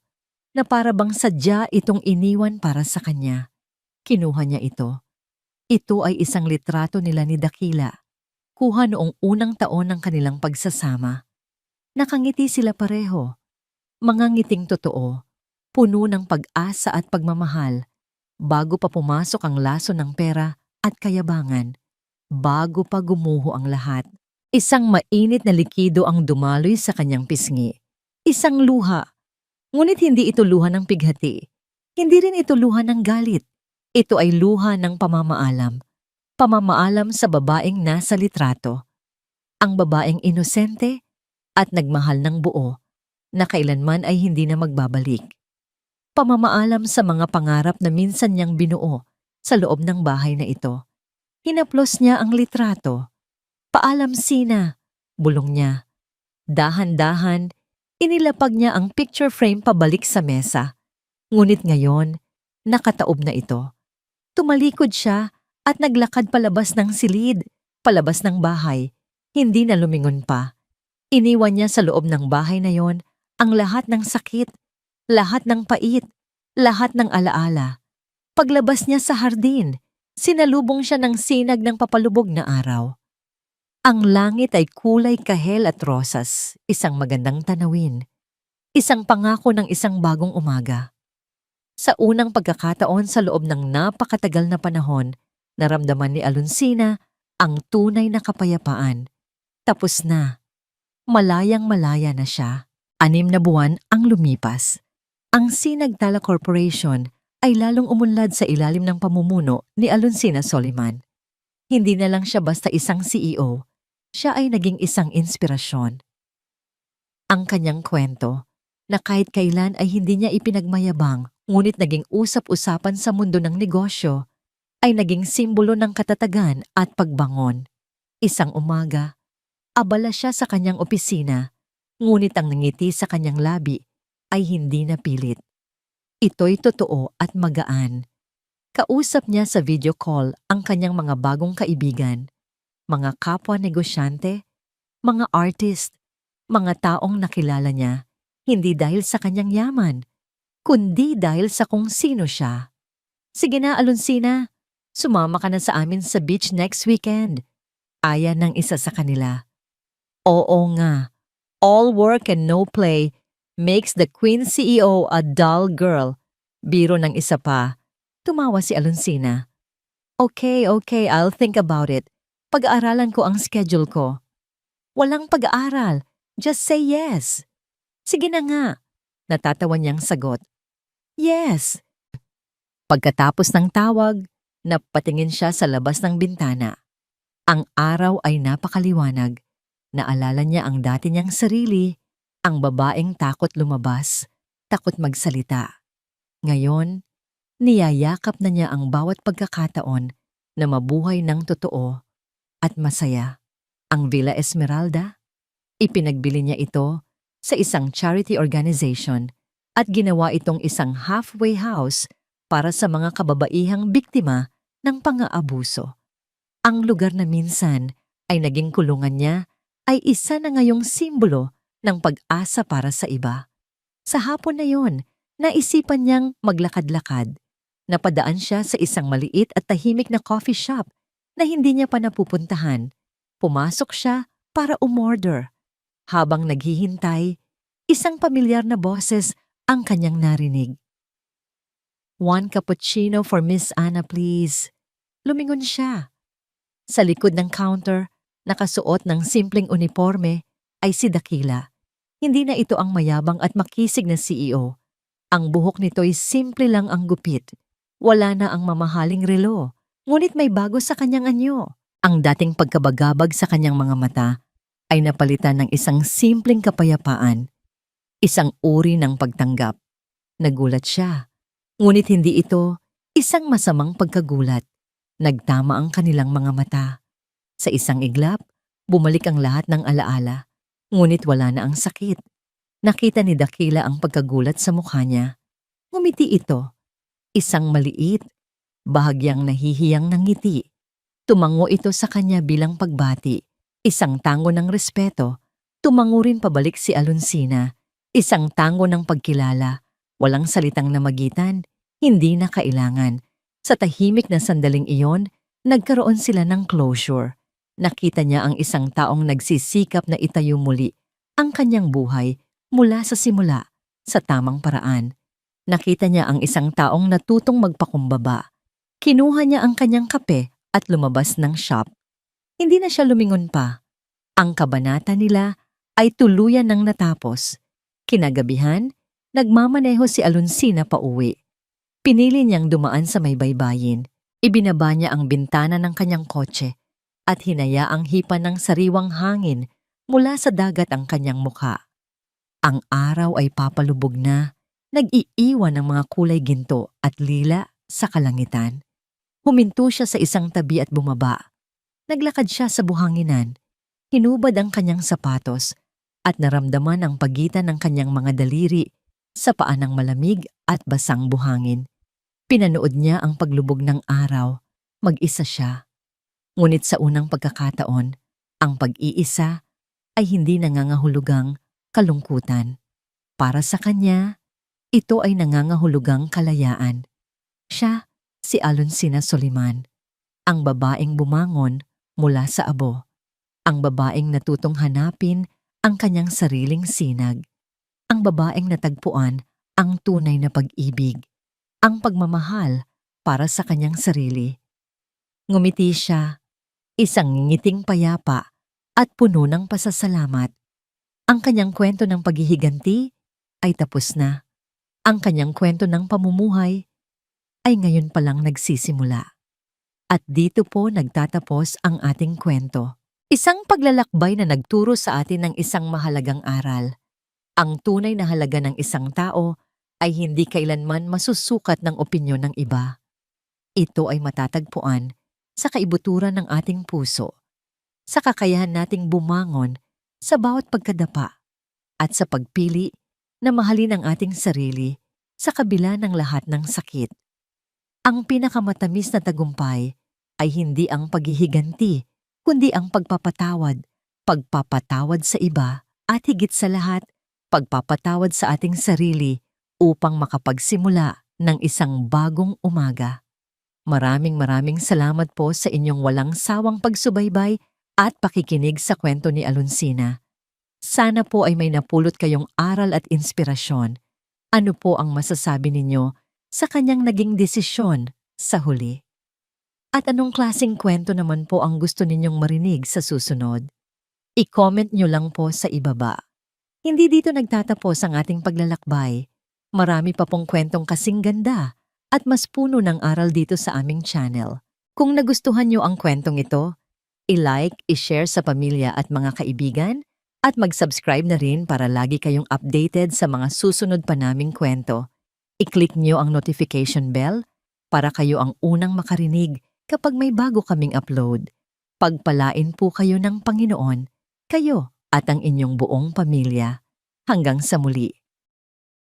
na para bang sadya itong iniwan para sa kanya. Kinuha niya ito. Ito ay isang litrato nila ni Dakila. Kuha noong unang taon ng kanilang pagsasama. Nakangiti sila pareho. Mga ngiting totoo, puno ng pag-asa at pagmamahal, bago pa pumasok ang laso ng pera at kayabangan, bago pa gumuho ang lahat. Isang mainit na likido ang dumaloy sa kanyang pisngi. Isang luha. Ngunit hindi ito luha ng pighati. Hindi rin ito luha ng galit. Ito ay luha ng pamamaalam. Pamamaalam sa babaeng nasa litrato. Ang babaeng inosente at nagmahal ng buo, na kailanman ay hindi na magbabalik. Pamamaalam sa mga pangarap na minsan niyang binuo sa loob ng bahay na ito. Hinaplos niya ang litrato. Paalam, Sina, bulong niya. Dahan-dahan, inilapag niya ang picture frame pabalik sa mesa. Ngunit ngayon, nakataob na ito. Tumalikod siya at naglakad palabas ng silid, palabas ng bahay. Hindi na lumingon pa. Iniwan niya sa loob ng bahay na yon ang lahat ng sakit, lahat ng pait, lahat ng alaala. Paglabas niya sa hardin, sinalubong siya ng sinag ng papalubog na araw. Ang langit ay kulay kahel at rosas, isang magandang tanawin, isang pangako ng isang bagong umaga. Sa unang pagkakataon sa loob ng napakatagal na panahon, naramdaman ni Alonsina ang tunay na kapayapaan. Tapos na. Malayang-malaya na siya. 6 na buwan ang lumipas. Ang Sinagtala Corporation ay lalong umunlad sa ilalim ng pamumuno ni Alonsina Soliman. Hindi na lang siya basta isang CEO, siya ay naging isang inspirasyon. Ang kanyang kwento, na kahit kailan ay hindi niya ipinagmayabang, ngunit naging usap-usapan sa mundo ng negosyo, ay naging simbolo ng katatagan at pagbangon. Isang umaga, abala siya sa kanyang opisina, ngunit ang nangiti sa kanyang labi ay hindi napilit. Ito'y totoo at magaan. Kausap niya sa video call ang kanyang mga bagong kaibigan, mga kapwa negosyante, mga artist, mga taong nakilala niya, hindi dahil sa kanyang yaman, kundi dahil sa kung sino siya. Sige na, Alonsina, sumama ka na sa amin sa beach next weekend. Aya ng isa sa kanila. Oo nga, all work and no play makes the Queen CEO a dull girl. Biro ng isa pa. Tumawa si Alonsina. Okay, I'll think about it. Pag-aaralan ko ang schedule ko. Walang pag-aaral, just say yes. Sige na nga, natatawa niyang sagot. Yes. Pagkatapos ng tawag, napatingin siya sa labas ng bintana. Ang araw ay napakaliwanag. Naalala niya ang dati niyang sarili, ang babaeng takot lumabas, takot magsalita. Ngayon, niyayakap na niya ang bawat pagkakataon na mabuhay ng totoo at masaya. Ang Villa Esmeralda, ipinagbili niya ito sa isang charity organization at ginawa itong isang halfway house para sa mga kababaihang biktima ng pang-aabuso. Ang lugar na minsan ay naging kulungan niya ay isa na ngayong simbolo ng pag-asa para sa iba. Sa hapon na yon, naisipan niyang maglakad-lakad. Napadaan siya sa isang maliit at tahimik na coffee shop na hindi niya pa napupuntahan. Pumasok siya para umorder. Habang naghihintay, isang pamilyar na boses ang kanyang narinig. 1 cappuccino for Miss Anna, please. Lumingon siya. Sa likod ng counter, nakasuot ng simpleng uniforme, ay si Dakila. Hindi na ito ang mayabang at makisig na CEO. Ang buhok nito'y simple lang ang gupit. Wala na ang mamahaling relo, ngunit may bago sa kanyang anyo. Ang dating pagkabagabag sa kanyang mga mata ay napalitan ng isang simpleng kapayapaan, isang uri ng pagtanggap. Nagulat siya, ngunit hindi ito isang masamang pagkagulat. Nagtama ang kanilang mga mata. Sa isang iglap, bumalik ang lahat ng alaala, ngunit wala na ang sakit. Nakita ni Dakila ang pagkagulat sa mukha niya. Ngumiti ito. Isang maliit, bahagyang nahihiyang ng ngiti. Tumango ito sa kanya bilang pagbati. Isang tango ng respeto. Tumango rin pabalik si Alonsina. Isang tango ng pagkilala. Walang salitang namagitan, hindi na kailangan. Sa tahimik na sandaling iyon, nagkaroon sila ng closure. Nakita niya ang isang taong nagsisikap na itayo muli ang kanyang buhay mula sa simula, sa tamang paraan. Nakita niya ang isang taong natutong magpakumbaba. Kinuha niya ang kanyang kape at lumabas ng shop. Hindi na siya lumingon pa. Ang kabanata nila ay tuluyan ng natapos. Kinagabihan, nagmamaneho si Alonsina pauwi. Pinili niyang dumaan sa may baybayin. Ibinaba niya ang bintana ng kanyang kotse at hinayaang hipan ng sariwang hangin mula sa dagat ang kanyang mukha. Ang araw ay papalubog na, nag-iiwan ng mga kulay ginto at lila sa kalangitan. Huminto siya sa isang tabi at bumaba. Naglakad siya sa buhanginan. Hinubad ang kanyang sapatos at naramdaman ang pagitan ng kanyang mga daliri sa paan ng malamig at basang buhangin. Pinanood niya ang paglubog ng araw. Mag-isa siya. Ngunit sa unang pagkakataon, ang pag-iisa ay hindi nangangahulugang kalungkutan. Para sa kanya, ito ay nangangahulugang kalayaan. Siya, si Alonsina Soliman, ang babaeng bumangon mula sa abo. Ang babaeng natutong hanapin ang kanyang sariling sinag. Ang babaeng natagpuan ang tunay na pag-ibig, ang pagmamahal para sa kanyang sarili. Ngumiti siya. isang ngiting payapa at puno ng pasasalamat. Ang kanyang kwento ng paghihiganti ay tapos na. Ang kanyang kwento ng pamumuhay ay ngayon palang nagsisimula. At dito po nagtatapos ang ating kwento. Isang paglalakbay na nagturo sa atin ng isang mahalagang aral. Ang tunay na halaga ng isang tao ay hindi kailanman masusukat ng opinyon ng iba. Ito ay matatagpuan sa kaibuturan ng ating puso, sa kakayahan nating bumangon sa bawat pagkadapa, at sa pagpili na mahalin ang ating sarili sa kabila ng lahat ng sakit. Ang pinakamatamis na tagumpay ay hindi ang paghihiganti, kundi ang pagpapatawad sa iba, at higit sa lahat, pagpapatawad sa ating sarili upang makapagsimula ng isang bagong umaga. Maraming salamat po sa inyong walang sawang pagsubaybay at pakikinig sa kwento ni Alonsina. Sana po ay may napulot kayong aral at inspirasyon. Ano po ang masasabi ninyo sa kanyang naging desisyon sa huli? At anong klaseng kwento naman po ang gusto ninyong marinig sa susunod? I-comment nyo lang po sa ibaba. Hindi dito nagtatapos ang ating paglalakbay. Marami pa pong kwentong kasing ganda at mas puno ng aral dito sa aming channel. Kung nagustuhan nyo ang kwentong ito, i-like, i-share sa pamilya at mga kaibigan, at mag-subscribe na rin para lagi kayong updated sa mga susunod pa naming kwento. I-click nyo ang notification bell para kayo ang unang makarinig kapag may bago kaming upload. Pagpalain po kayo ng Panginoon, kayo at ang inyong buong pamilya. Hanggang sa muli.